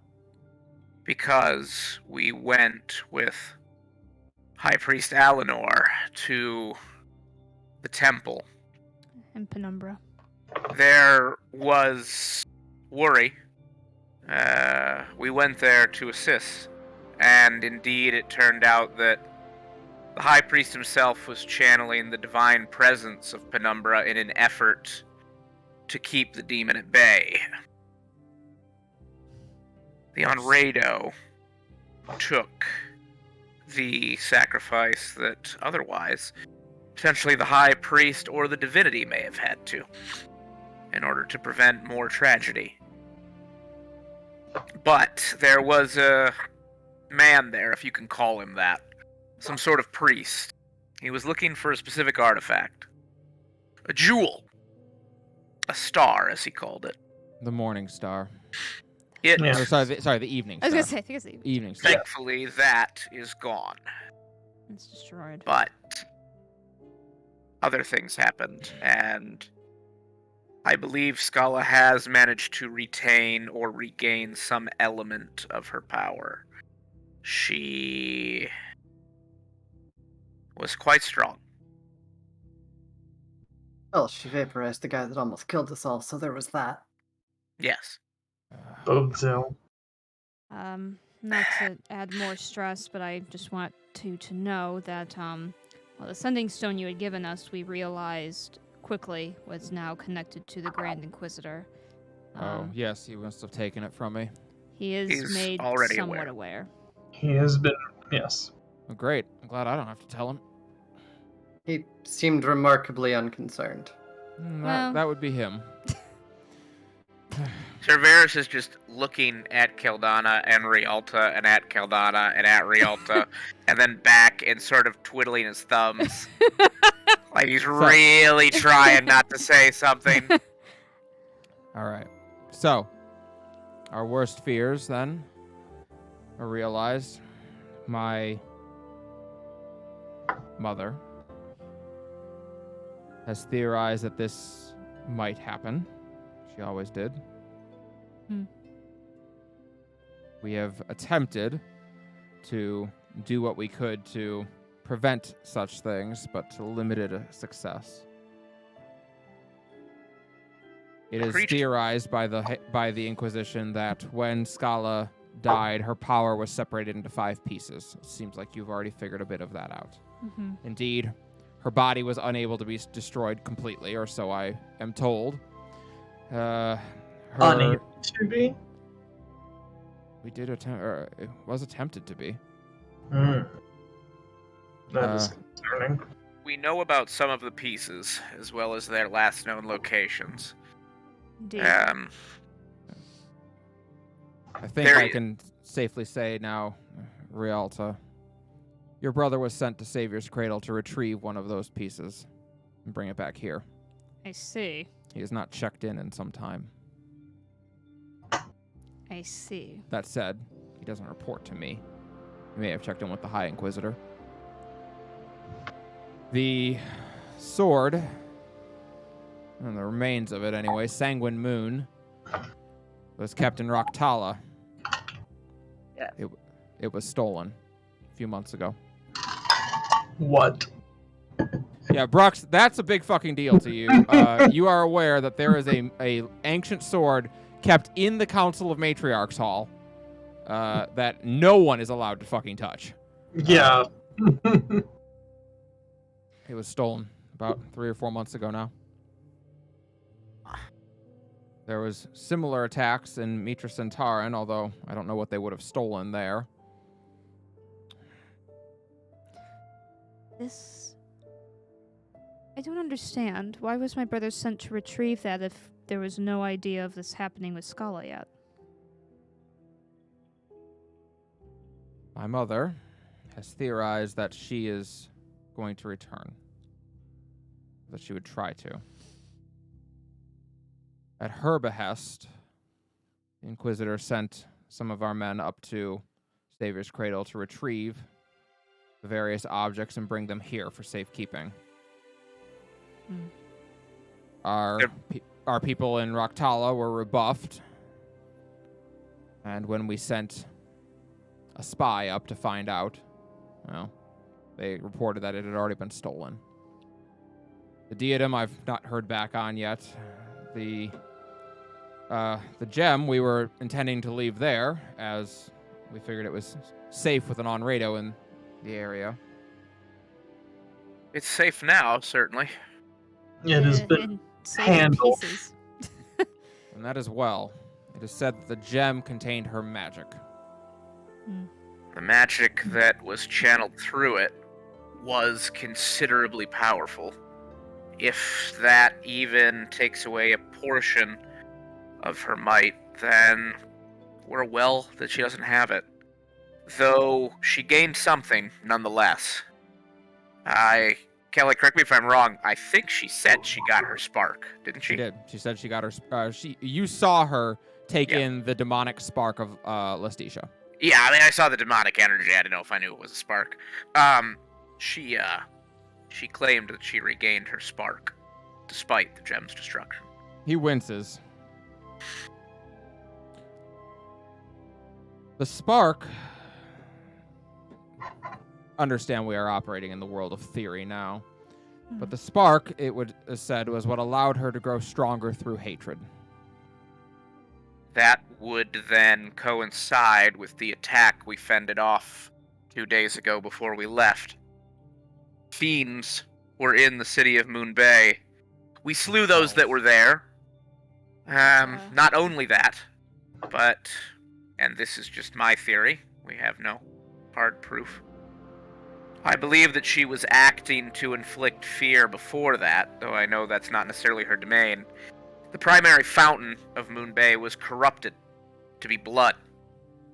Because we went with High Priest Alinor to the temple. And Penumbra. There was worry. We went there to assist, and indeed it turned out that the High Priest himself was channeling the divine presence of Penumbra in an effort to keep the demon at bay. The Onrado took the sacrifice that otherwise potentially the High Priest or the divinity may have had to, in order to prevent more tragedy. But there was a man there, if you can call him that, some sort of priest. He was looking for a specific artifact. A jewel. A star, as he called it. The Morning Star. It, Yeah. Or, sorry, the Evening I Star. was gonna say, I think it's the Evening Star. thankfully, that is gone. it's destroyed. But other things happened, and I believe Scala has managed to retain or regain some element of her power. She was quite strong. Well, she vaporized the guy that almost killed us all, so there was that. Yes. Bodes ill. Not to add more stress, but I just want to know that well, the sending stone you had given us, we realized quickly was now connected to the Grand Inquisitor. Oh, yes, he must have taken it from me. He is He's made already somewhat aware. aware. He has been, yes. Well, great. I'm glad I don't have to tell him. He seemed remarkably unconcerned. Well- That would be him. Cerberus is just looking at Keldana and Rialta and at Keldana and at Rialta and then back and sort of twiddling his thumbs. Like he's really trying not to say something. All right. So, our worst fears then are realized. My mother has theorized that this might happen. She always did. We have attempted to do what we could to prevent such things, but to limited success. It is Agreed. theorized by the Inquisition that when Scala died, her power was separated into 5 pieces. It seems like you've already figured a bit of that out. Mm-hmm. Indeed, her body was unable to be destroyed completely, or so I am told. Unable to be? We did attempt, or it was attempted to be. That is concerning. We know about some of the pieces, as well as their last known locations. Indeed. I think There I y- can safely say now, Rialta, your brother was sent to Savior's Cradle to retrieve one of those pieces and bring it back here. I see. He has not checked in some time. I see. That said, he doesn't report to me. He may have checked in with the High Inquisitor. The sword, and the remains of it anyway, Sanguine Moon, was kept in Roktala. Yeah. It was stolen a few months ago. What? Yeah, Brux, that's a big fucking deal to you. You are aware that there is a ancient sword kept in the Council of Matriarchs Hall that no one is allowed to fucking touch. Yeah. It was stolen about 3 or 4 months ago now. There was similar attacks in Mitra Centauran, although I don't know what they would have stolen there. This... I don't understand. Why was my brother sent to retrieve that if there was no idea of this happening with Scala yet? My mother has theorized that she is going to return. That she would try to. At her behest, the Inquisitor sent some of our men up to Savior's Cradle to retrieve the various objects and bring them here for safekeeping. Hmm. Our people in Roktala were rebuffed, and when we sent a spy up to find out, well, they reported that it had already been stolen. The diadem I've not heard back on yet. The gem, we were intending to leave there, as we figured it was safe with an Onrado in the area. It's safe now, certainly. It has been And saved in handled. pieces. And that as well. It is said that the gem contained her magic. The magic that was channeled through it was considerably powerful. If that even takes away a portion of her might, then we're well that she doesn't have it. Though she gained something, nonetheless. Kelly, correct me if I'm wrong, I think she said she got her spark, didn't she? She did. She said she got her... you saw her take Yeah. in the demonic spark of Lestitia. Yeah, I mean, I saw the demonic energy. I didn't know if I knew it was a spark. She claimed that she regained her spark, despite the gem's destruction. He winces. The spark... Understand we are operating in the world of theory now. But the spark, it was said, was what allowed her to grow stronger through hatred. That would then coincide with the attack we fended off 2 days ago before we left. Fiends were in the city of Moon Bay. We slew those that were there. Not only that, but, and this is just my theory, we have no hard proof, I believe that she was acting to inflict fear before that, though I know that's not necessarily her domain. The primary fountain of Moon Bay was corrupted to be blood,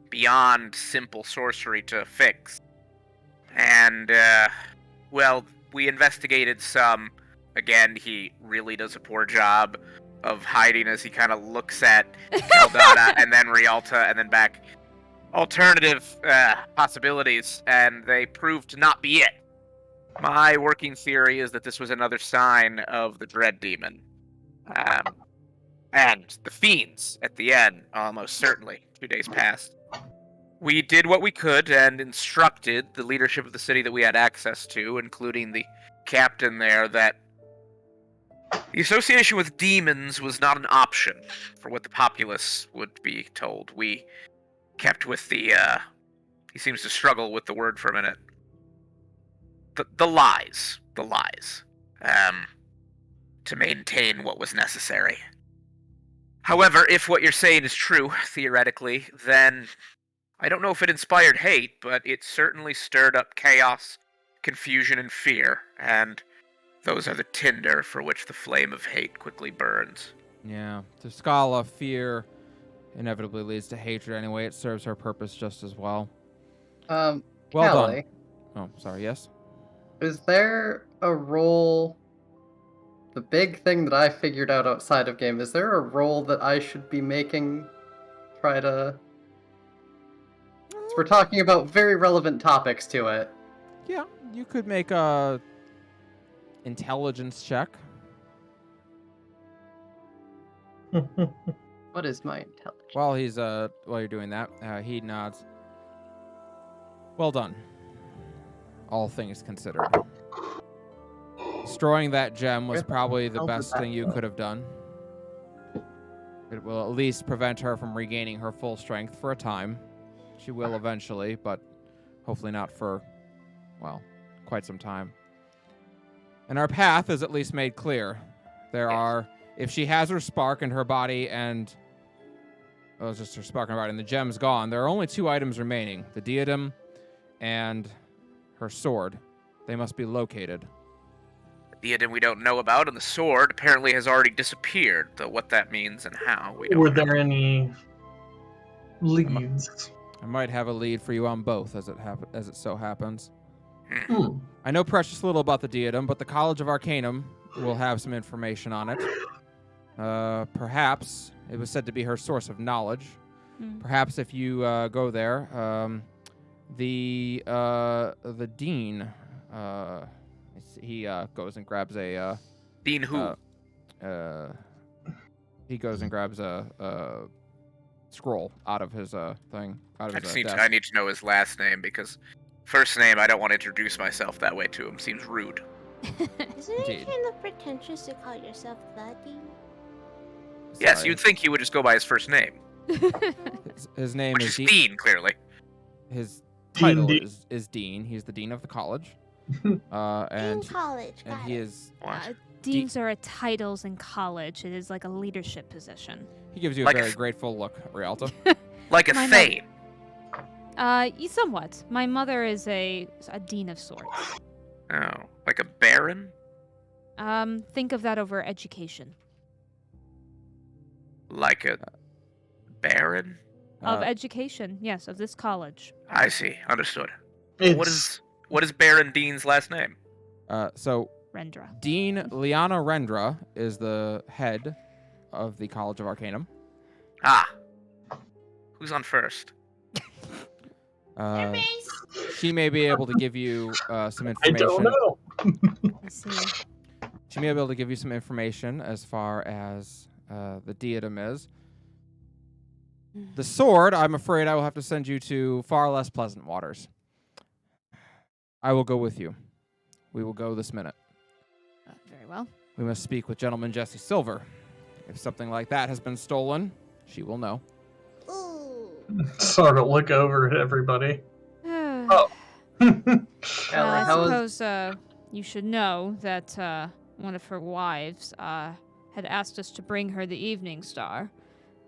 beyond simple sorcery to fix. And, well, we investigated some. Again, he really does a poor job of hiding as he kind of looks at Keldana and then Rialta and then back. Alternative possibilities, and they proved to not be it. My working theory is that this was another sign of the Dread Demon. And the Fiends at the end, almost certainly, 2 days past. We did what we could and instructed the leadership of the city that we had access to, including the captain there, that the association with demons was not an option for what the populace would be told. We kept with the, he seems to struggle with the word for a minute. The lies. The lies. To maintain what was necessary. However, if what you're saying is true, theoretically, then I don't know if it inspired hate, but it certainly stirred up chaos, confusion, and fear, and those are the tinder for which the flame of hate quickly burns. Yeah. To Scala, fear inevitably leads to hatred anyway. It serves her purpose just as well. Well Kelly, done. Oh, sorry, yes? is there a role... The big thing that I figured out outside of game, is there a role that I should be making? Try to... So we're talking about very relevant topics to it. Yeah, you could make a intelligence check. What is my intelligence? While you're doing that, he nods. Well done. All things considered. Destroying that gem was Where the probably the hell did best that thing you go? could have done. It will at least prevent her from regaining her full strength for a time. She will eventually, but hopefully not for, well, quite some time. And our path is at least made clear. There are, if she has her spark in her body and, oh, it's just her spark in her body and the gem's gone, there are only 2 items remaining, the diadem and her sword. They must be located. The diadem we don't know about, and the sword apparently has already disappeared. Though what that means and how, we don't Were know. there any leads? I might have a lead for you on both as it so happens. Hmm. I know precious little about the diadem, but the College of Arcanum will have some information on it. Perhaps it was said to be her source of knowledge. Perhaps if you go there, the dean, he goes and grabs a Dean who? he goes and grabs a scroll out of his thing, out of I his just need desk. I need to know his last name because first name I don't want to introduce myself that way to him. Seems rude. Isn't it Indeed. kind of pretentious to call yourself the Dean? Yes, Sorry. you'd think he would just go by his first name, His name which is is Dean, clearly. His Dean title Dean. is Dean. He's the dean of the college. Dean And College. and Got he it. is What? Deans are titles in college. It is like a leadership position. he gives you a Like a very f- grateful look, Rialto. Like a My Thane. Somewhat. My mother is a dean of sorts. Oh, like a Baron? Think of that over education. Like a Baron? Of Uh, education, yes, of this college. I see. Understood. It's What is Baron Dean's last name? so Rendra. Dean Liana Rendra is the head of the College of Arcanum. Ah. Who's on first? Hermes! She may be able to give you some I information. don't know. I see. She may be able to give you some information as far as the diadem is. The sword, I'm afraid I will have to send you to far less pleasant waters. I will go with you. We will go this minute. Very well. We must speak with Gentleman Jesse Silver. If something like that has been stolen, she will know. Ooh. Sort of look over at everybody. Well, Allie, I how was suppose you should know that one of her wives had asked us to bring her the Evening Star.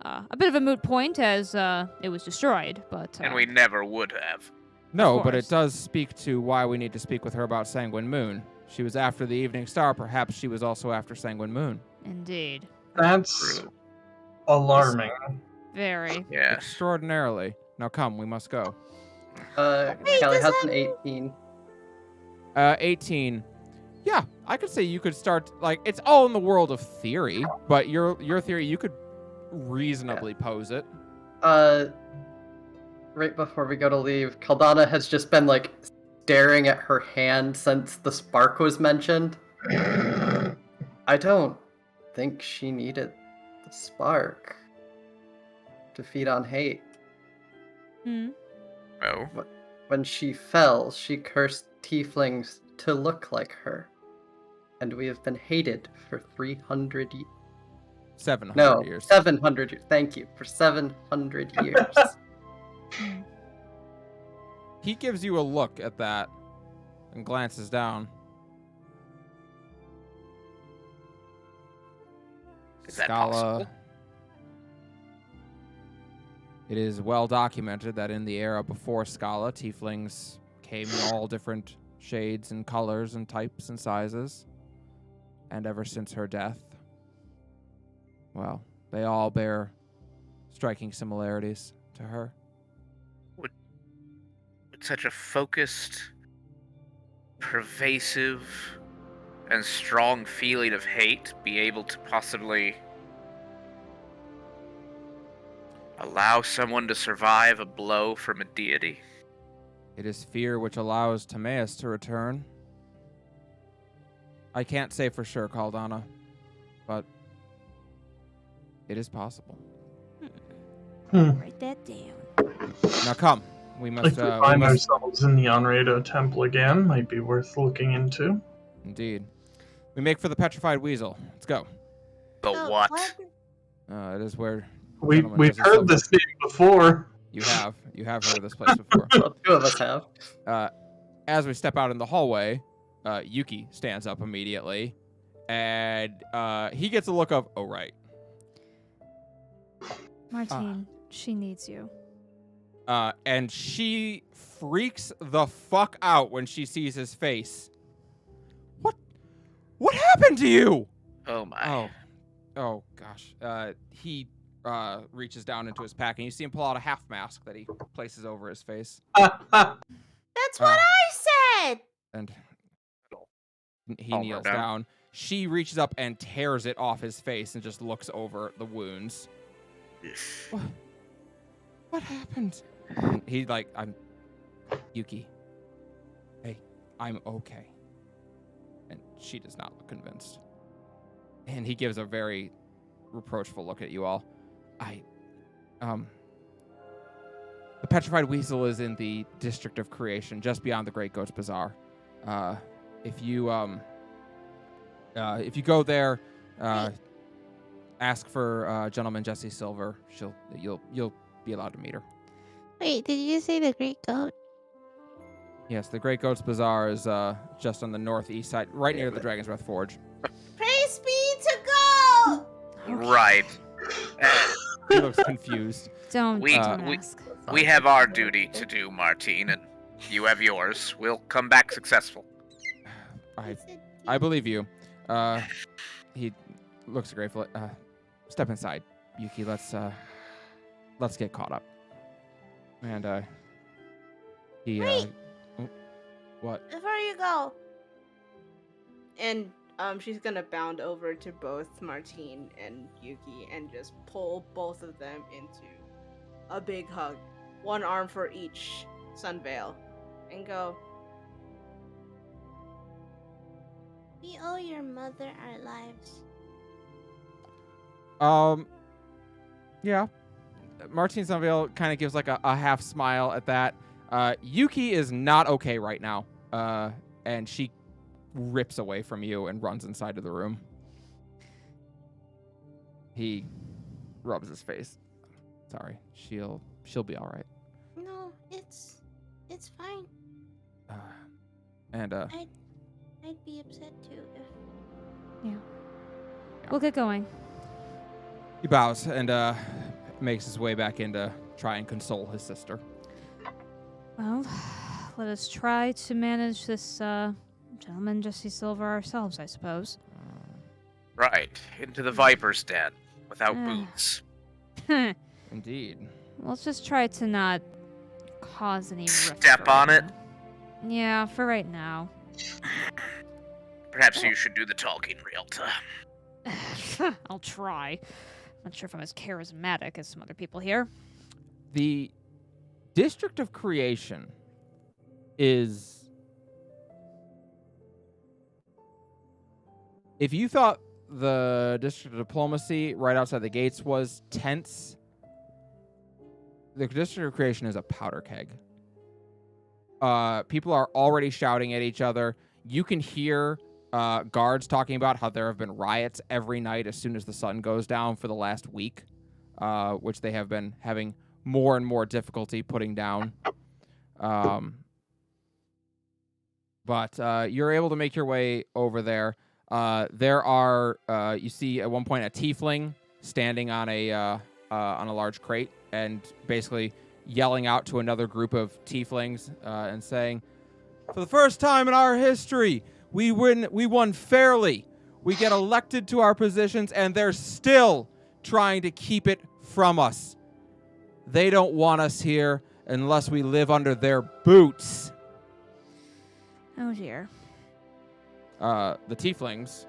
A bit of a moot point as it was destroyed, but And we never would have. No, but it course. does speak to why we need to speak with her about Sanguine Moon. She was after the Evening Star. Perhaps she was also after Sanguine Moon. indeed, That's True. alarming. very. Yes. Extraordinarily. Now come, we must go. Wait, Callie does has that an mean- 18. 18. Yeah, I could say you could start, like, it's all in the world of theory, but your theory, you could reasonably pose it. Right before we go to leave, Caldana has just been like staring at her hand since the spark was mentioned. I don't think she needed the spark to feed on hate. Hmm. Oh. When she fell, she cursed tieflings to look like her. And we have been hated for 300 years. 700 No, years. 700 years. Thank you. For 700 years. He gives you a look at that and glances down. Is that Scala. possible? It is well documented that in the era before Scala, tieflings came in all different shades and colors and types and sizes. And ever since her death, well, they all bear striking similarities to her. Would such a focused, pervasive, and strong feeling of hate be able to possibly allow someone to survive a blow from a deity? It is fear which allows Timaeus to return. I can't say for sure, Caldana, but it is possible. Write that down. Now come, we must. If we find ourselves in the Onredo Temple again, might be worth looking into. Indeed. We make for the Petrified Weasel. Let's go. The Oh, what? It is where We've Jesse heard Silver- this name before. You have heard of this place before. Well, two of us have. As we step out in the hallway, Yuki stands up immediately, and he gets a look of, oh, right. Martine, she needs you. And she freaks the fuck out when she sees his face. What happened to you? Oh my. Oh gosh. He reaches down into his pack, and you see him pull out a half mask that he places over his face. That's what I said. And he Calm her kneels down. down. She reaches up and tears it off his face and just looks over the wounds. What happened? And he I'm Yuki. Hey, I'm okay. And she does not look convinced. And he gives a very reproachful look at you all. The Petrified Weasel is in the District of Creation, just beyond the Great Goats Bazaar. If you go there, ask for gentleman Jesse Silver. You'll be allowed to meet her. Wait, did you say the Great Goat? Yes, the Great Goats Bazaar is just on the northeast side, right near the Dragon's Breath Forge. Praise be to God! Right. He looks confused. Don't We- ask. We have our duty to do, Martine, and you have yours. We'll come back successful. I believe you. He looks grateful. Step inside, Yuki. Let's get caught up. And he Wait. What? Before you go. And she's gonna bound over to both Martine and Yuki and just pull both of them into a big hug. One arm for each Sunveil. And go, We owe your mother our lives. Yeah. Martine Sunveil kind of gives like a half smile at that. Yuki is not okay right now. And she rips away from you and runs inside of the room. He rubs his face. Sorry. She'll be all right. No, it's fine. And I'd be upset too if We'll get going. he bows and makes his way back in to try and console his sister. Well, let us try to manage this gentleman Jesse Silver ourselves, I suppose. Right. Into the Viper's Den. Without Ah. boots. Indeed. Let's just try to not cause any rift Step for on right it. now. Yeah, for right now. Perhaps you should do the talking, Rialta. I'll try. Not sure if I'm as charismatic as some other people here. The District of Creation is... If you thought the District of Diplomacy right outside the gates was tense, the District of Creation is a powder keg. People are already shouting at each other. You can hear guards talking about how there have been riots every night as soon as the sun goes down for the last week, which they have been having more and more difficulty putting down. But you're able to make your way over there. There are, you see at one point a tiefling standing on a large crate and basically yelling out to another group of tieflings and saying, "For the first time in our history, we won fairly. We get elected to our positions, and they're still trying to keep it from us. They don't want us here unless we live under their boots." Oh dear. The tieflings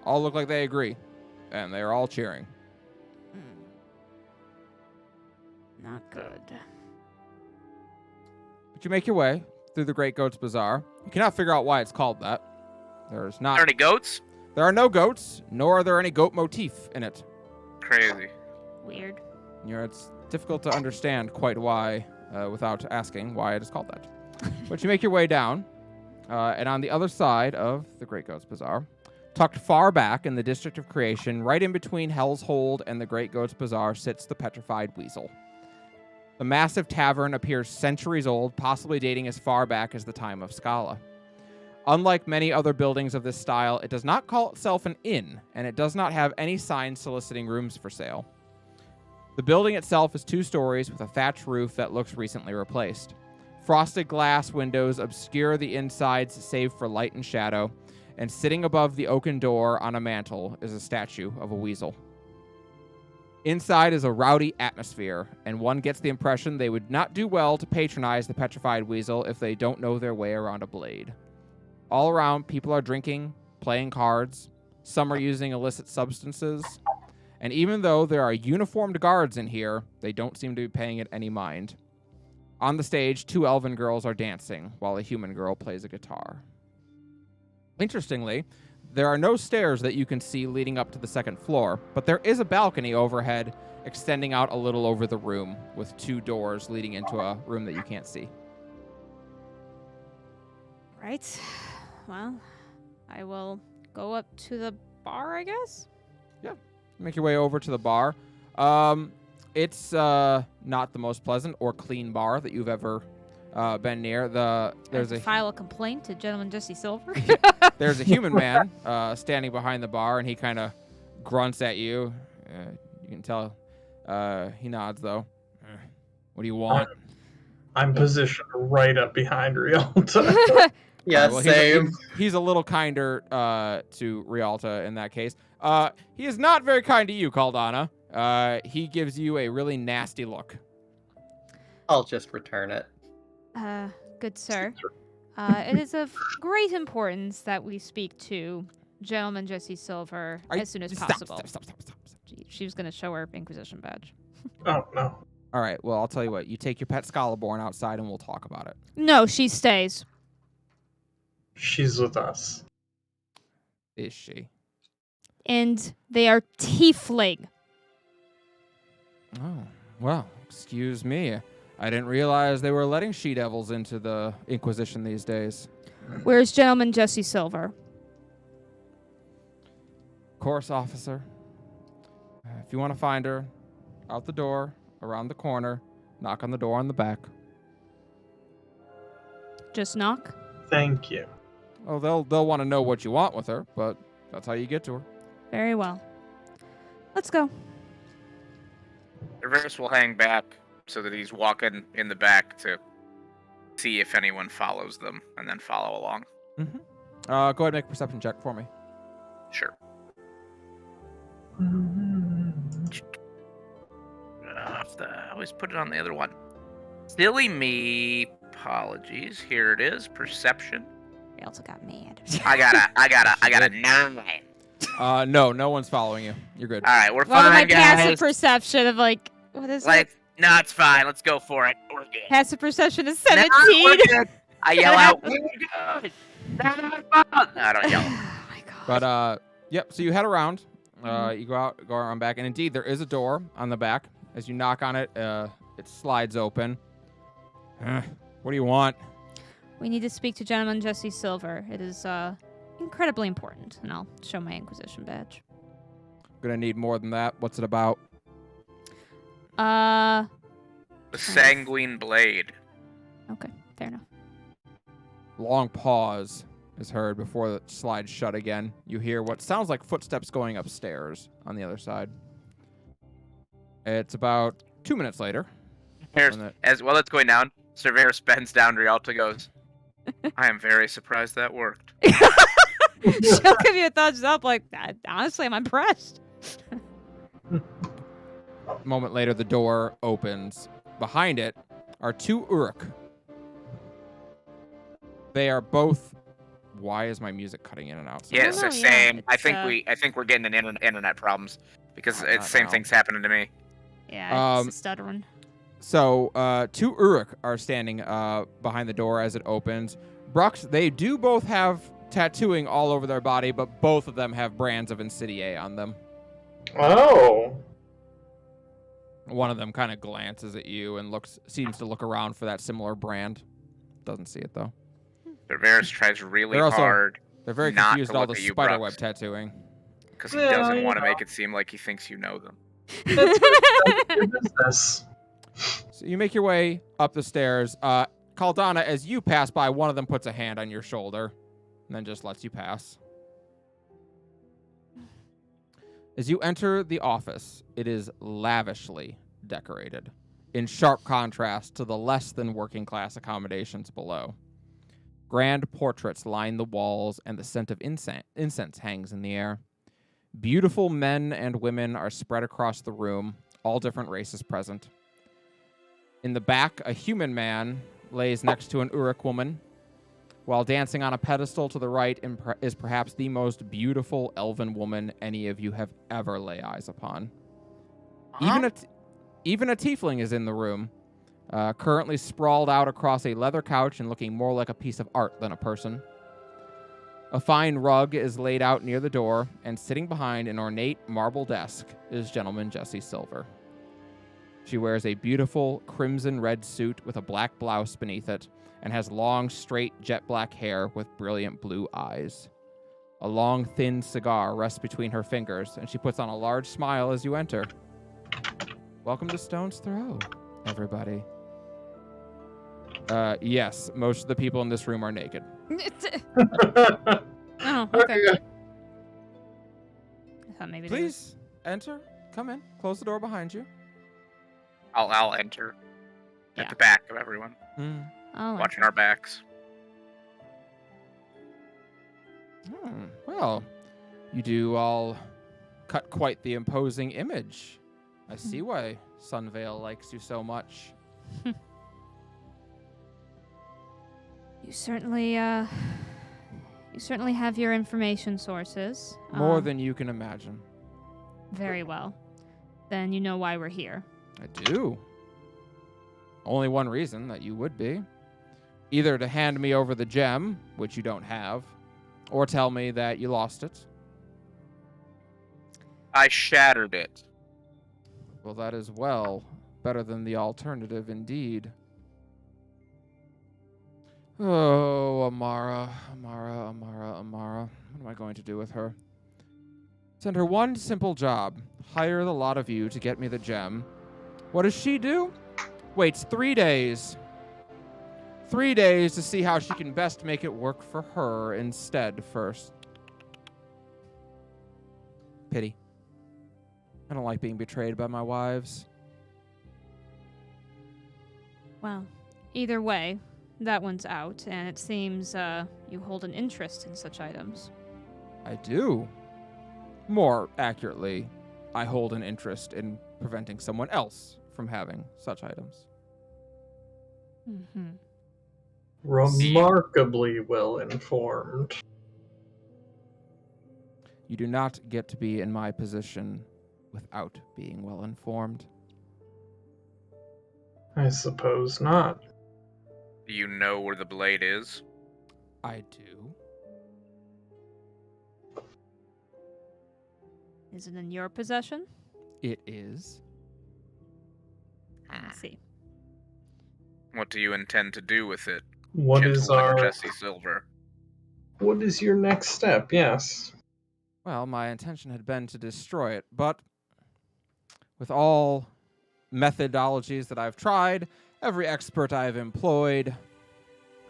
all look like they agree, and they're all cheering. Not good. But you make your way through the Great Goats Bazaar. You cannot figure out why it's called that. There's Are there not. any goats? There are no goats, nor are there any goat motif in it. Crazy. Weird. It's difficult to understand quite why, without asking why it is called that. But you make your way down, and on the other side of the Great Goats Bazaar, Tucked far back in the District of Creation, right in between Hell's Hold and the Great Goat's Bazaar, sits the Petrified Weasel. The massive tavern appears centuries old, possibly dating as far back as the time of Scala. Unlike many other buildings of this style, it does not call itself an inn, and it does not have any signs soliciting rooms for sale. The building itself is 2 stories with a thatched roof that looks recently replaced. Frosted glass windows obscure the insides save for light and shadow, and sitting above the oaken door on a mantel is a statue of a weasel. Inside is a rowdy atmosphere, and one gets the impression they would not do well to patronize the Petrified Weasel if they don't know their way around a blade. All around, people are drinking, playing cards, some are using illicit substances, and even though there are uniformed guards in here, they don't seem to be paying it any mind. On the stage, 2 elven girls are dancing, while a human girl plays a guitar. Interestingly, there are no stairs that you can see leading up to the 2nd floor, but there is a balcony overhead extending out a little over the room, with 2 doors leading into a room that you can't see. Right. Well, I will go up to the bar, I guess. Make your way over to the bar. It's not the most pleasant or clean bar that you've ever been near. There's file a complaint to Gentleman Jesse Silver. There's a human man standing behind the bar, and he kind of grunts at you. You can tell he nods, though. What do you want? I'm positioned right up behind Rialta. Yeah, Well, same. He's a little kinder to Rialta in that case. He is not very kind to you, Caldana. He gives you a really nasty look. I'll just return it. Good sir. It is of great importance that we speak to Gentleman Jesse Silver as soon as possible. Stop. She was going to show her Inquisition badge. Oh, no. All right, well, I'll tell you what. You take your pet Scalaborn outside, and we'll talk about it. No, she stays. She's with us. Is she? And they are tiefling. Oh, well, excuse me. I didn't realize they were letting she-devils into the Inquisition these days. Where's Gentleman Jesse Silver? Of course, officer. If you want to find her, out the door, around the corner, knock on the door on the back. Just knock? Thank you. Oh, they'll want to know what you want with her, but that's how you get to her. Very well. Let's go. Reverse will hang back so that he's walking in the back to see if anyone follows them and then follow along. Mm-hmm. Go ahead and make a perception check for me. Sure. I always put it on the other one. Silly me. Apologies. Here it is. Perception. I also got mad. I got a 9. No one's following you. You're good. All right, we're What about my fine, passive guys. perception of like, what is Like, it? no, it's fine. Let's go for it. We're good. Passive perception is No, 17. we're good. I yell out, we're good. That's our fault. No, I don't yell. Oh my god. But yep. So you head around. You go around back, and indeed there is a door on the back. As you knock on it, it slides open. What do you want? We need to speak to Gentleman Jesse Silver. It is incredibly important, and I'll show my Inquisition badge. Gonna need more than that. What's it about? The Sanguine Blade. Okay, fair enough. Long pause is heard before the slides shut again. You hear what sounds like footsteps going upstairs on the other side. It's about 2 minutes later. As well, it's going down. Cerberus bends down. Rialta goes, I am very surprised that worked. She'll give you a thumbs up, like, honestly, I'm impressed. A moment later, the door opens. Behind it are 2 Uruk. They are both. Why is my music cutting in and out? Yes, no, it's yeah, same. I it's, think we're getting an internet problems because Oh, it's not same now. thing's happening to me. Yeah, it's stuttering. So, 2 Uruk are standing behind the door as it opens. Brux, they do both have tattooing all over their body, but both of them have brands of Insidiae on them. Oh. One of them kind of glances at you and seems to look around for that similar brand. Doesn't see it, though. Cerberus tries really They're also- hard. They're very Not confused to at all look the at you, spiderweb Brux. tattooing. Because he Yeah, doesn't you want to know. make it seem like he thinks you know them. It's your business. So you make your way up the stairs. Caldana, as you pass by, one of them puts a hand on your shoulder and then just lets you pass. As you enter the office, it is lavishly decorated, in sharp contrast to the less than working class accommodations below. Grand portraits line the walls, and the scent of incense hangs in the air. Beautiful men and women are spread across the room, all different races present. In the back, a human man lays next to an Uruk woman, while dancing on a pedestal to the right is perhaps the most beautiful elven woman any of you have ever lay eyes upon. Even a tiefling is in the room, currently sprawled out across a leather couch and looking more like a piece of art than a person. A fine rug is laid out near the door, and sitting behind an ornate marble desk is gentleman Jesse Silver. She wears a beautiful crimson red suit with a black blouse beneath it, and has long, straight, jet black hair with brilliant blue eyes. A long, thin cigar rests between her fingers, and she puts on a large smile as you enter. Welcome to Stone's Throw, everybody. Yes, most of the people in this room are naked. Oh, okay. I thought maybe there was- Please, enter. Come in. Close the door behind you. I'll enter Yeah. at the back of everyone, I'll watching enter. our backs. Well, you do all cut quite the imposing image. I see why Sunvale likes you so much. You certainly have your information sources. More than you can imagine. Very well. Then you know why we're here. I do. Only one reason that you would be. Either to hand me over the gem, which you don't have, or tell me that you lost it. I shattered it. Well, that is well better than the alternative indeed. Oh, Amara. What am I going to do with her? Send her one simple job. Hire the lot of you to get me the gem. What does she do? Waits 3 days. 3 days to see how she can best make it work for her instead first. Pity. I don't like being betrayed by my wives. Well, either way, that one's out, and it seems you hold an interest in such items. I do. More accurately, I hold an interest in preventing someone else from having such items. Mm-hmm. Remarkably well informed. You do not get to be in my position without being well informed. I suppose not. Do you know where the blade is? I do. Is it in your possession? It is. I see. What do you intend to do with it, What is gentleman our? Jesse Silver? What is your next step? Yes. Well, my intention had been to destroy it, but with all methodologies that I've tried, every expert I've employed,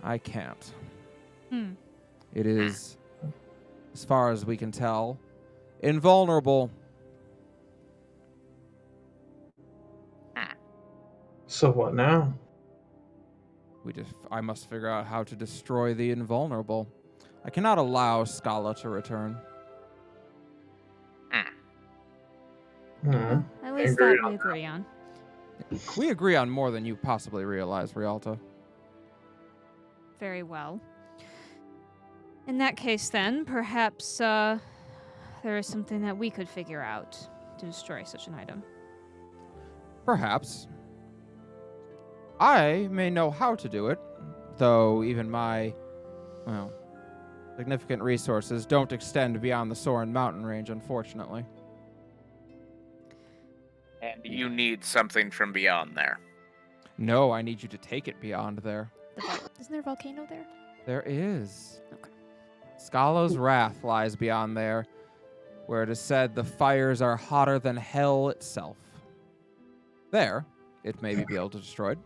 I can't. Hmm. It is, as far as we can tell, invulnerable. So what now? I must figure out how to destroy the invulnerable. I cannot allow Scala to return. Hmm. At least Agreed that we on agree on. We agree on more than you possibly realize, Rialto. Very well. In that case, then, perhaps there is something that we could figure out to destroy such an item. Perhaps. I may know how to do it, though even my, well, significant resources don't extend beyond the Soren mountain range, unfortunately. And you need something from beyond there. No, I need you to take it beyond there. Isn't there a volcano there? There is. Okay. Scala's wrath lies beyond there, where it is said the fires are hotter than hell itself. There, it may be able to destroy it.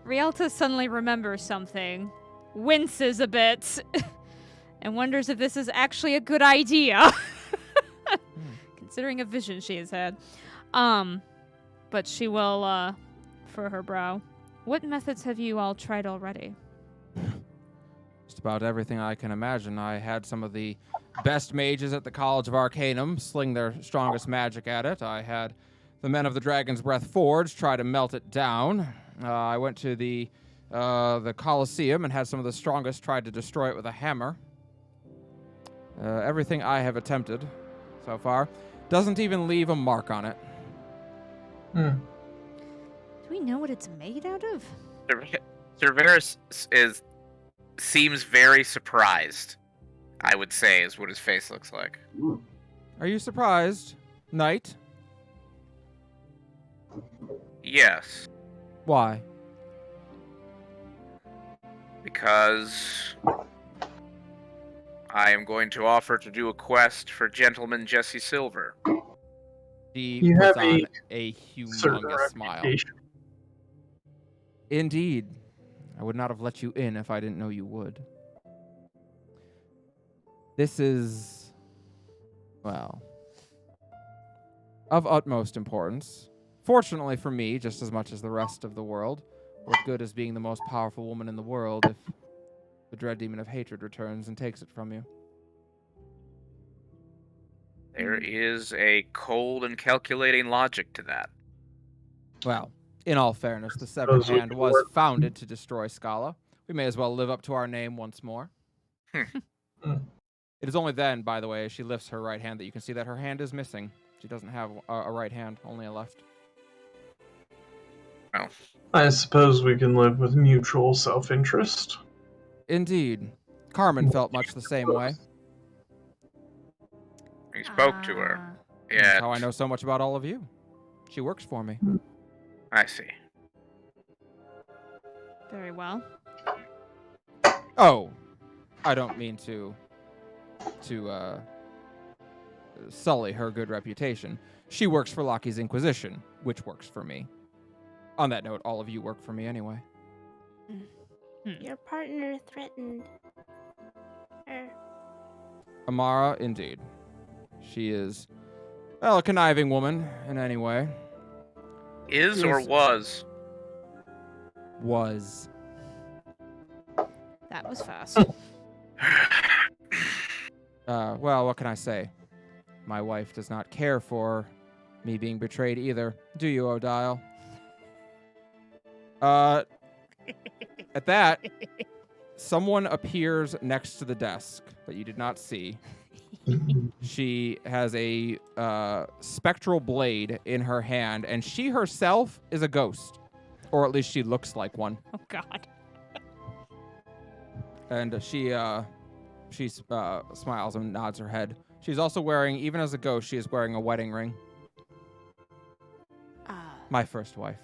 Rialta suddenly remembers something, winces a bit, and wonders if this is actually a good idea, considering a vision she has had. But she will, furrow her brow. What methods have you all tried already? Just about everything I can imagine. I had some of the best mages at the College of Arcanum sling their strongest magic at it. I had the men of the Dragon's Breath Forge try to melt it down. I went to the Colosseum and had some of the strongest try to destroy it with a hammer. Everything I have attempted so far doesn't even leave a mark on it. Do we know what it's made out of? Cerberus seems very surprised, I would say, is what his face looks like. Are you surprised, Knight? Yes, Why? because I am going to offer to do a quest for Gentleman Jesse Silver. He You puts have on a certain humongous smile. reputation. Indeed. I would not have let you in if I didn't know you would. This is, well, of utmost importance. Fortunately for me, just as much as the rest of the world. What good is being the most powerful woman in the world if the dread demon of hatred returns and takes it from you? There is a cold and calculating logic to that. Well, in all fairness, the Severed Suppose we Hand could was work. founded to destroy Scala. We may as well live up to our name once more. It is only then, by the way, as she lifts her right hand that you can see that her hand is missing. She doesn't have a right hand, only a left. I suppose we can live with mutual self-interest. Indeed. Carmen felt much the same way. He spoke to her. Ah. That's Yeah, how I know so much about all of you. She works for me. I see. Very well. Oh, I don't mean to sully her good reputation. She works for Lockie's Inquisition, which works for me. On that note, all of you work for me anyway. Your partner threatened her. Amara, indeed. She is, well, a conniving woman in any way. Is or Yes. was? Was. That was fast. Well, what can I say? My wife does not care for me being betrayed either. Do you, Odile? At that, someone appears next to the desk that you did not see. She has a spectral blade in her hand, and she herself is a ghost. Or at least she looks like one. Oh, God. And she smiles and nods her head. She's also wearing, even as a ghost, she is wearing a wedding ring. My first wife.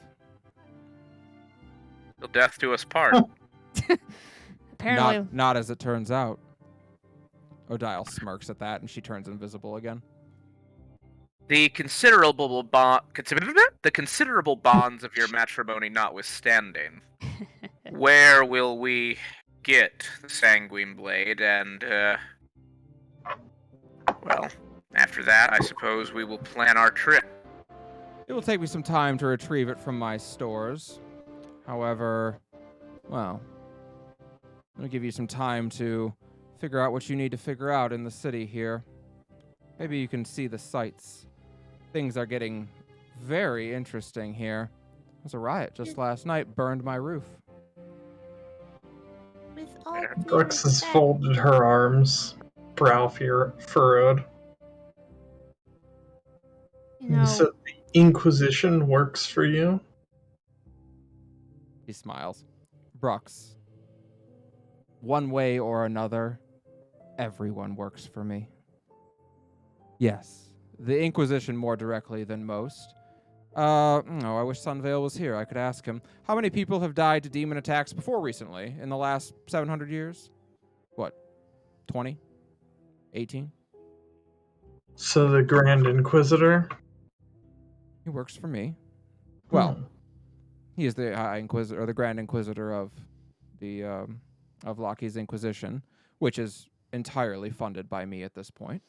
Till death do us part. Apparently. Not as it turns out. Odile smirks at that, and she turns invisible again. The considerable bonds of your matrimony notwithstanding, where will we get the Sanguine Blade? And, well, after that, I suppose we will plan our trip. It will take me some time to retrieve it from my stores. However, well, I'm going to give you some time to figure out what you need to figure out in the city here. Maybe you can see the sights. Things are getting very interesting here. There was a riot just last night, burned my roof. With all due Brooks has respect, folded her arms, brow furrowed. You know, So the Inquisition works for you? He smiles. Brooks, one way or another, everyone works for me. Yes, the Inquisition more directly than most, No, I wish Sunvale was here. I could ask him. How many people have died to demon attacks before recently? In the last 700 years? What? 20? 18? So the Grand Inquisitor. He works for me. Well, Hmm. he is the High Inquisitor, or the Grand Inquisitor of the of Loki's Inquisition, which is entirely funded by me at this point.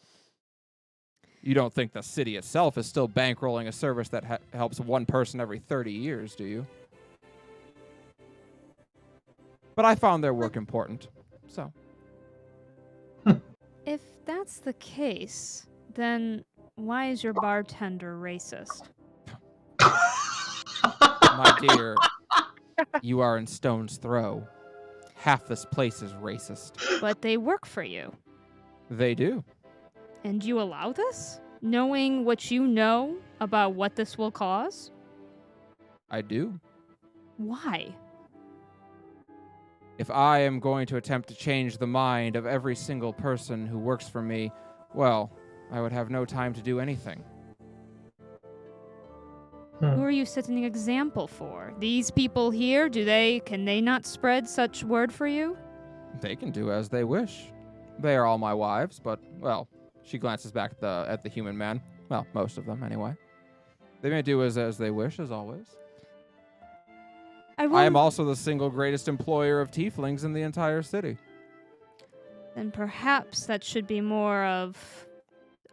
You don't think the city itself is still bankrolling a service that helps one person every 30 years, do you? But I found their work important, so. If that's the case, then why is your bartender racist? My dear, you are in stone's throw. Half this place is racist. But they work for you. They do. And you allow this? Knowing what you know about what this will cause? I do. Why? If I am going to attempt to change the mind of every single person who works for me, well, I would have no time to do anything. Who are you setting an example for? These people here, can they not spread such word for you? They can do as they wish. They are all my wives, but, well, she glances back at the human man. Well, most of them, anyway. They may do as they wish, as always. I am also the single greatest employer of tieflings in the entire city. Then perhaps that should be more of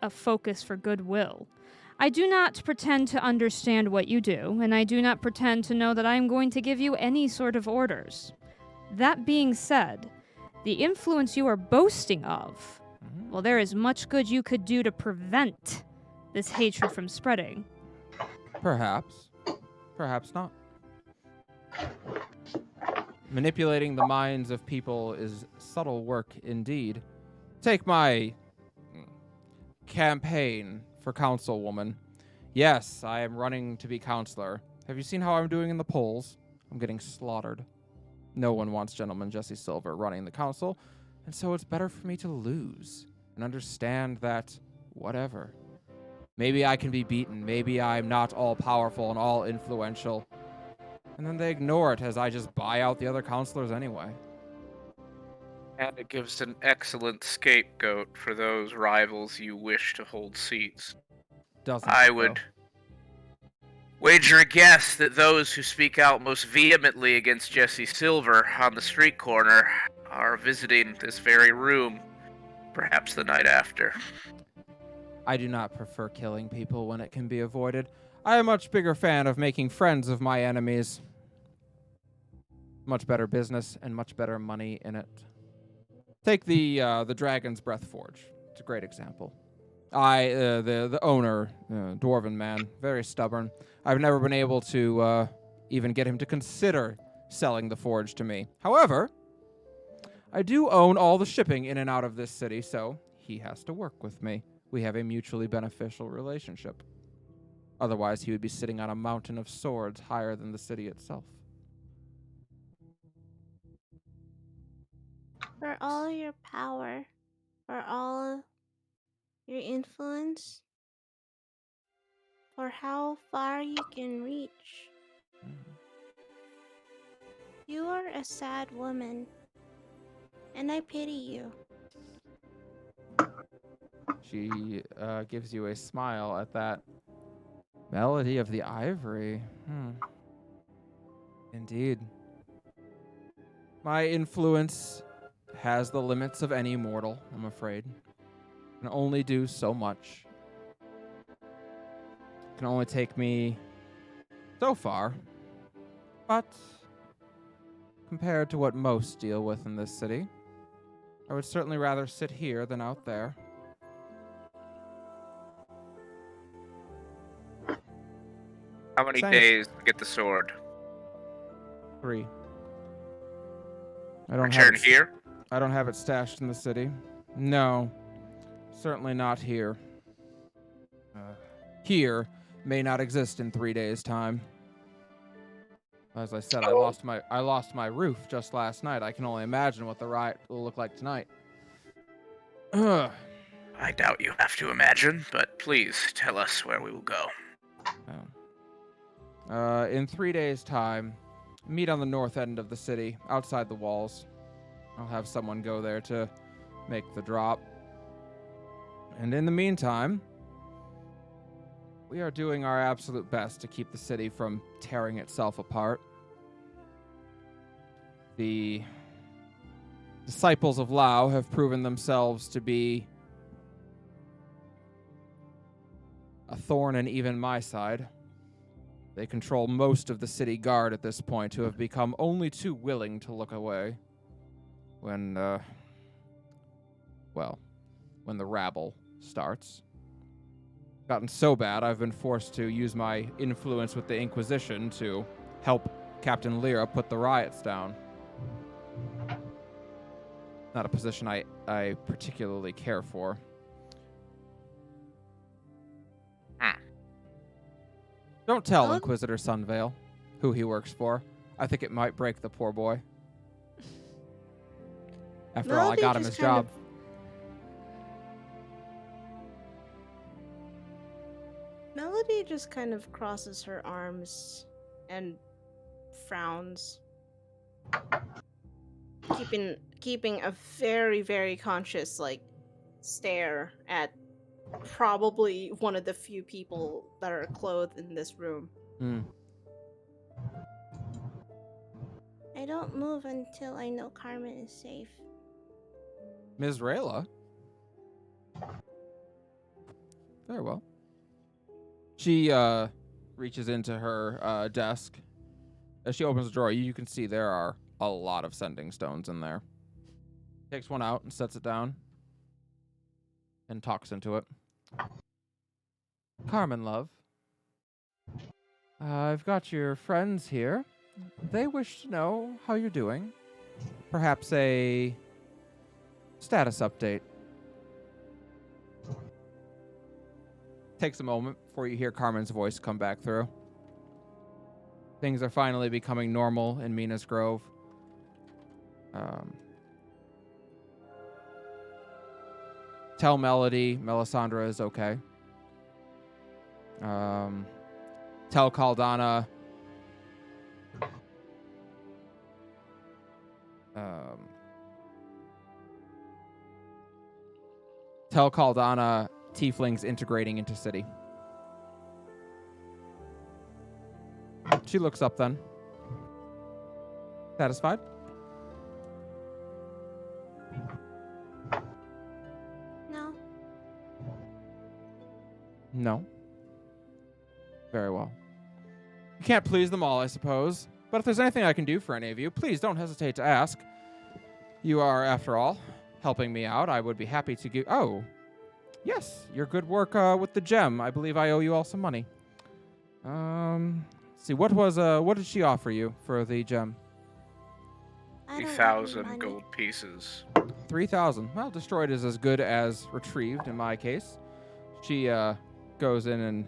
a focus for goodwill. I do not pretend to understand what you do, and I do not pretend to know that I am going to give you any sort of orders. That being said, the influence you are boasting of, well, there is much good you could do to prevent this hatred from spreading. Perhaps. Perhaps not. Manipulating the minds of people is subtle work indeed. Take my campaign for councilwoman. Yes, I am running to be counselor. Have you seen how I'm doing in the polls? I'm getting slaughtered. No one wants Gentleman Jesse Silver running the council, and so it's better for me to lose and understand that whatever. Maybe I can be beaten. Maybe I'm not all powerful and all influential. And then they ignore it as I just buy out the other counselors anyway. And it gives an excellent scapegoat for those rivals you wish to hold seats. Doesn't I it, though? would wager a guess that those who speak out most vehemently against Jesse Silver on the street corner are visiting this very room, perhaps the night after. I do not prefer killing people when it can be avoided. I am a much bigger fan of making friends of my enemies. Much better business and much better money in it. Take the Dragon's Breath Forge. It's a great example. The owner, Dwarven man, very stubborn. I've never been able to even get him to consider selling the forge to me. However, I do own all the shipping in and out of this city, so he has to work with me. We have a mutually beneficial relationship. Otherwise, he would be sitting on a mountain of swords higher than the city itself. For all your power, for all your influence, for how far you can reach, you are a sad woman, and I pity you. She gives you a smile at that. Melody of the Ivory. Indeed. My influence has the limits of any mortal, I'm afraid. Can only do so much. Can only take me so far. But compared to what most deal with in this city, I would certainly rather sit here than out there. How many Thanks. days to get the sword? 3. I don't Return have it, here? I don't have it stashed in the city. No, certainly not here. Here may not exist in 3 days' time. As I said, I lost my roof just last night. I can only imagine what the riot will look like tonight. I doubt you have to imagine, but please tell us where we will go. Oh. In 3 days' time, meet on the north end of the city, outside the walls. I'll have someone go there to make the drop. And in the meantime, we are doing our absolute best to keep the city from tearing itself apart. The disciples of Lao have proven themselves to be a thorn in even my side. They control most of the city guard at this point, who have become only too willing to look away when the rabble starts. Gotten so bad, I've been forced to use my influence with the Inquisition to help Captain Lyra put the riots down. Not a position I particularly care for. Don't tell Huh? Inquisitor Sunvale who he works for. I think it might break the poor boy. After all, I Melody got him just his kind job. of- Melody just kind of crosses her arms and frowns, keeping a very, very conscious stare at probably one of the few people that are clothed in this room. I don't move until I know Carmen is safe. Ms. Rayla? Very well. She reaches into her desk. As she opens the drawer, you can see there are a lot of sending stones in there. Takes one out and sets it down. And talks into it. Carmen, love. I've got your friends here. They wish to know how you're doing. Perhaps a status update. Takes a moment before you hear Carmen's voice come back through. Things are finally becoming normal in Mina's Grove. Tell Melody Melisandre is okay. Tell Caldana Tiefling's integrating into city. She looks up then. Satisfied? No. No. Very well. You can't please them all, I suppose. But if there's anything I can do for any of you, please don't hesitate to ask. You are, after all, helping me out. I would be happy to give... Oh, yes, your good work with the gem. I believe I owe you all some money. Let's see, what did she offer you for the gem? I don't have 3,000 money. gold pieces. 3,000. Well, destroyed is as good as retrieved in my case. She goes in and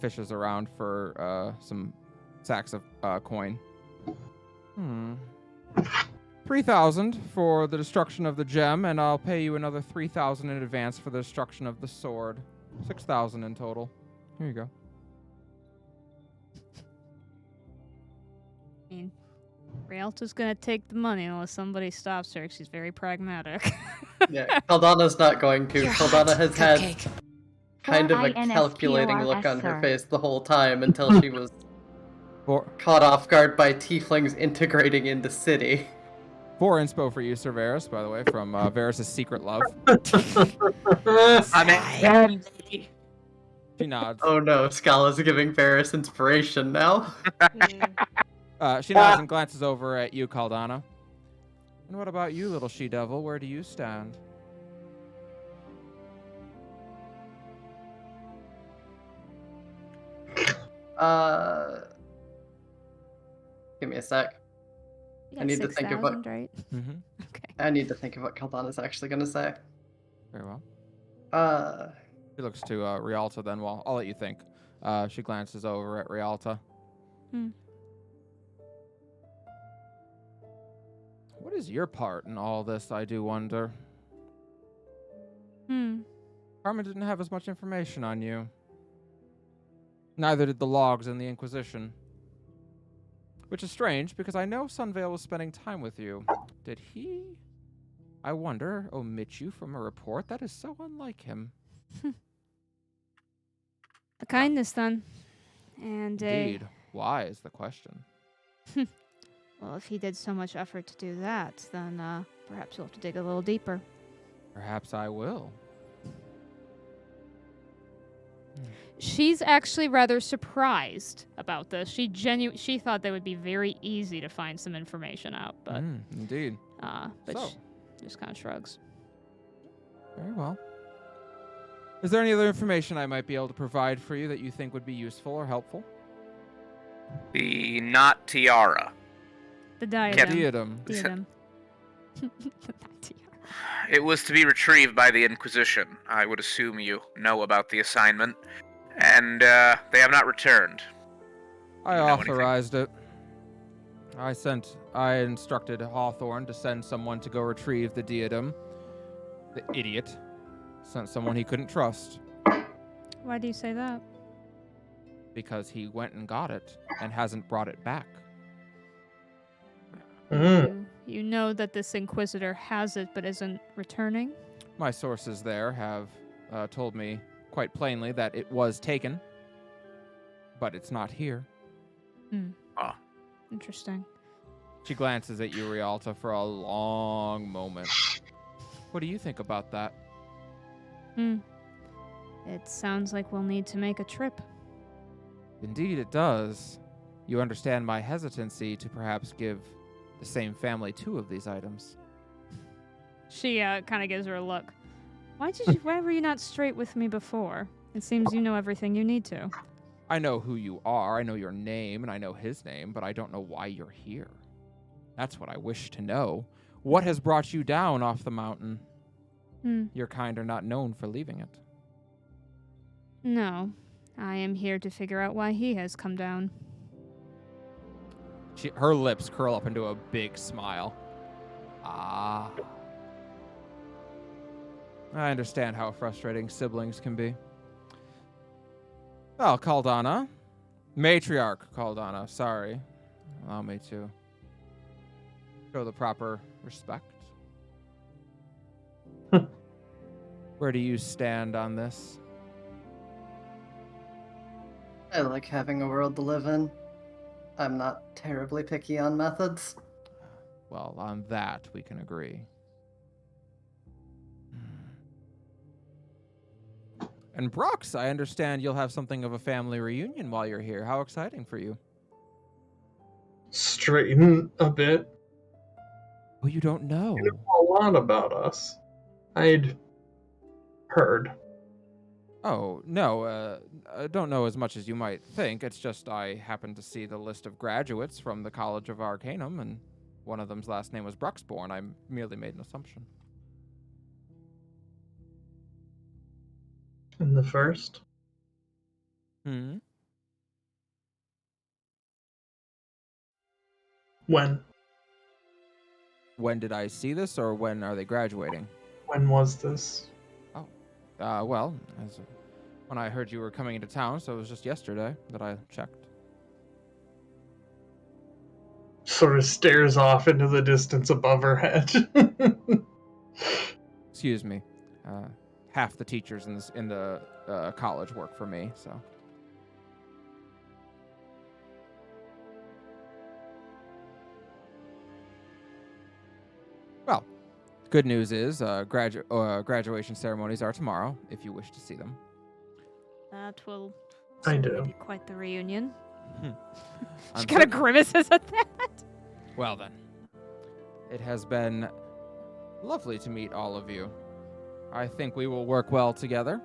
fishes around for some sacks of coin. 3,000 for the destruction of the gem, and I'll pay you another 3,000 in advance for the destruction of the sword. 6,000 in total. Here you go. I mean, Rialta's gonna take the money unless somebody stops her. She's very pragmatic. Yeah, Caldana's not going to. You're Caldana hot, has had cupcake. kind of a calculating look on her face the whole time until she was caught off guard by tieflings integrating into city. 4 inspo for you, Sir Varys, by the way, from Varys' Secret Love. I'm in. She nods. Oh no, Scala's giving Varys inspiration now. She nods and glances over at you, Caldana. And what about you, little she-devil? Where do you stand? Give me a sec. You I got need to think of what- 6,000, right? Mm-hmm. Okay. I need to think of what Caldana's actually gonna say. Very well. Uh, She looks to Rialta then. Well, I'll let you think. She glances over at Rialta. What is your part in all this, I do wonder? Carmen didn't have as much information on you. Neither did the logs in the Inquisition. Which is strange, because I know Sunvale was spending time with you. Did he, I wonder, omit you from a report? That is so unlike him. A kindness, then. And Indeed. Why is the question. well, if he did so much effort to do that, then perhaps you'll have to dig a little deeper. Perhaps I will. She's actually rather surprised about this. She thought that would be very easy to find some information out, but Indeed. but So. she just kind of shrugs. Very well. Is there any other information I might be able to provide for you that you think would be useful or helpful? The knot tiara. The diadem. Diadem. Diadem. Not tiara. It was to be retrieved by the Inquisition. I would assume you know about the assignment. And they have not returned. I Do you know anything? authorized it. I instructed Hawthorne to send someone to go retrieve the diadem. The idiot sent someone he couldn't trust Why do you say that? because he went and got it and hasn't brought it back. You know that this Inquisitor has it but isn't returning? My sources there have told me quite plainly that it was taken, but it's not here. Interesting. She glances at you, Rialta, for a long moment. What do you think about that? It sounds like we'll need to make a trip. Indeed, it does. You understand my hesitancy to perhaps give the same family 2 of these items. She kind of gives her a look. Why were you not straight with me before? It seems you know everything you need to. I know who you are, I know your name, and I know his name, but I don't know why you're here. That's what I wish to know. What has brought you down off the mountain? Your kind are not known for leaving it. No. I am here to figure out why he has come down. Her lips curl up into a big smile. Ah. I understand how frustrating siblings can be. Well, Caldana. Matriarch Caldana, sorry. Allow me to show the proper respect. Where do you stand on this? I like having a world to live in. I'm not terribly picky on methods. Well, on that we can agree. And Brooks, I understand you'll have something of a family reunion while you're here. How exciting for you. Straighten a bit. Oh, you don't know. You know a lot about us. I'd heard. Oh, no, I don't know as much as you might think. It's just I happened to see the list of graduates from the College of Arcanum, and one of them's last name was Bruxborn. I merely made an assumption. In the first? Hmm? When? When did I see this, or when are they graduating? When was this? Well, when I heard you were coming into town, so it was just yesterday that I checked. Sort of stares off into the distance above her head. Excuse me. Half the teachers in the college work for me, so. Well, good news is graduation ceremonies are tomorrow, if you wish to see them. That will I certainly do. be quite the reunion. She I'm kind of grimaces at that. Well then, it has been lovely to meet all of you. I think we will work well together.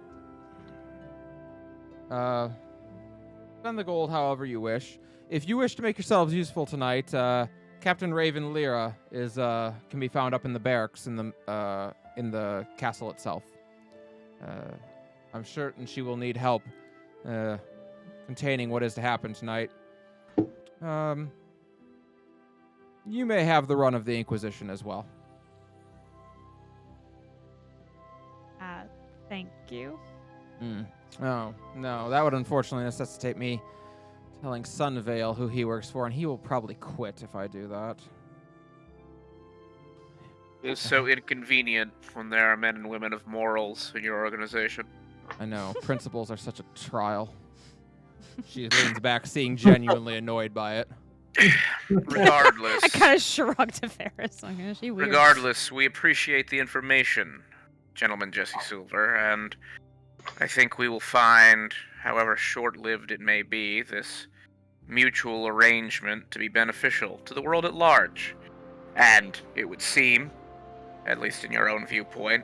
Spend the gold however you wish. If you wish to make yourselves useful tonight, Captain Raven Lyra can be found up in the barracks in the castle itself. I'm certain she will need help containing what is to happen tonight. You may have the run of the Inquisition as well. Thank you. Oh, no, that would unfortunately necessitate me telling Sunvale who he works for, and he will probably quit if I do that. It's so inconvenient when there are men and women of morals in your organization. I know, principals are such a trial. She leans back, seeing genuinely annoyed by it. Regardless, I kind of shrugged at Ferris. Like, is she weird? regardless, we appreciate the information, Gentleman Jesse Silver, and I think we will find, however short-lived it may be, this mutual arrangement to be beneficial to the world at large. And it would seem, at least in your own viewpoint,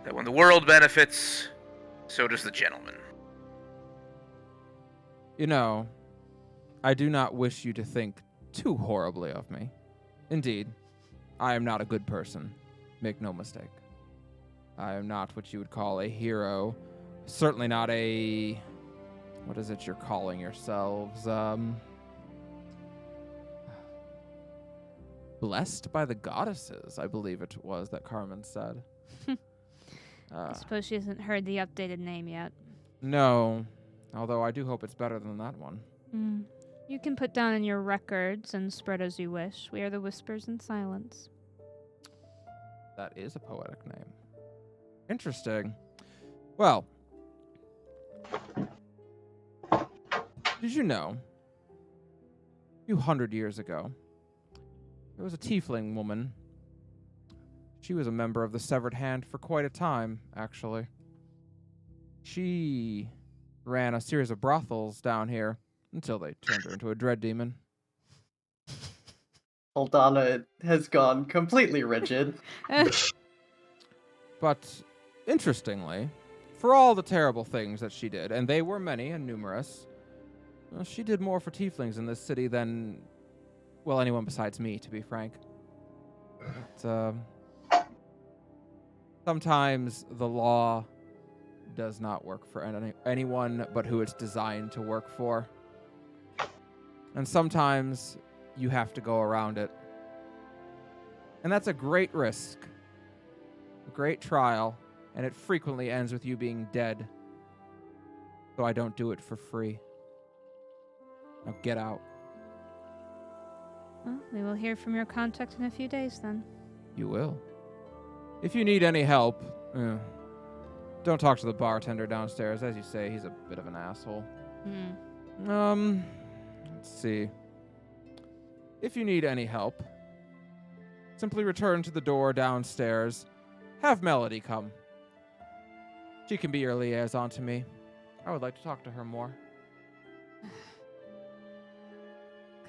that when the world benefits, so does the gentleman. You know, I do not wish you to think too horribly of me. Indeed, I am not a good person. Make no mistake. I am not what you would call a hero. Certainly not a... What is it you're calling yourselves? Blessed by the goddesses, I believe it was that Carmen said. I suppose she hasn't heard the updated name yet. No, although I do hope it's better than that one. You can put down in your records and spread as you wish. We are the Whispers in Silence. That is a poetic name. Interesting. Well, did you know, a few hundred years ago, there was a tiefling woman. She was a member of the Severed Hand for quite a time, actually. She ran a series of brothels down here until they turned her into a dread demon. Aldana has gone completely rigid. But, interestingly, for all the terrible things that she did, and they were many and numerous, well, she did more for tieflings in this city than, well, anyone besides me, to be frank. But, sometimes the law does not work for anyone but who it's designed to work for. And sometimes you have to go around it. And that's a great risk, a great trial, and it frequently ends with you being dead. So I don't do it for free. Now get out. Well, we will hear from your contact in a few days then. You will. If you need any help, don't talk to the bartender downstairs. As you say, he's a bit of an asshole. Let's see. If you need any help, simply return to the door downstairs. Have Melody come. She can be your liaison to me. I would like to talk to her more.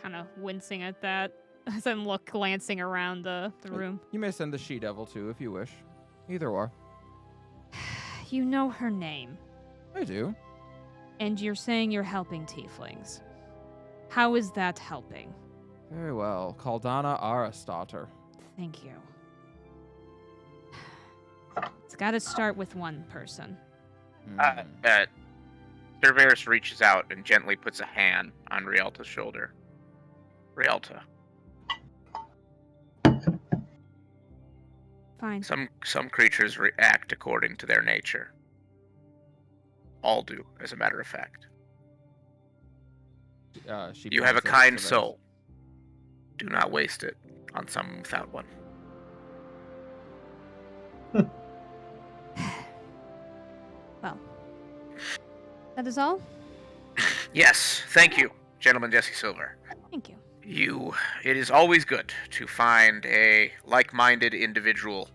Kind of wincing at that as I'm glancing around the room. You may send the she-devil too if you wish. Either or. You know her name. I do. And you're saying you're helping tieflings. How is that helping? Very well. Caldana Aristotter. Thank you. It's got to start with one person. Cerberus reaches out and gently puts a hand on Rialta's shoulder. Rialta, Fine. some creatures react according to their nature. All do, as a matter of fact. You have a kind soul. Do not waste it on someone without one. Well, that is all? Yes, thank you, Gentleman Jesse Silver. Thank you. It is always good to find a like-minded individual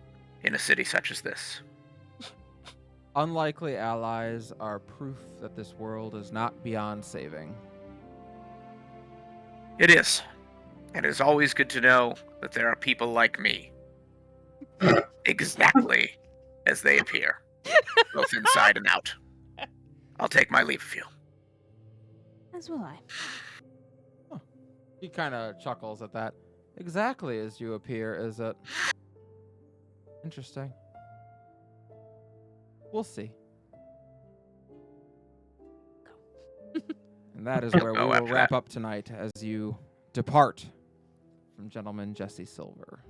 in a city such as this. Unlikely allies are proof that this world is not beyond saving. It is. And it is always good to know that there are people like me. Exactly as they appear. Both inside and out. I'll take my leave of you. As will I. He kind of chuckles at that. Exactly as you appear, is it? Interesting. We'll see. And that is where we Go will after wrap that. up tonight as you depart from Gentleman Jesse Silver.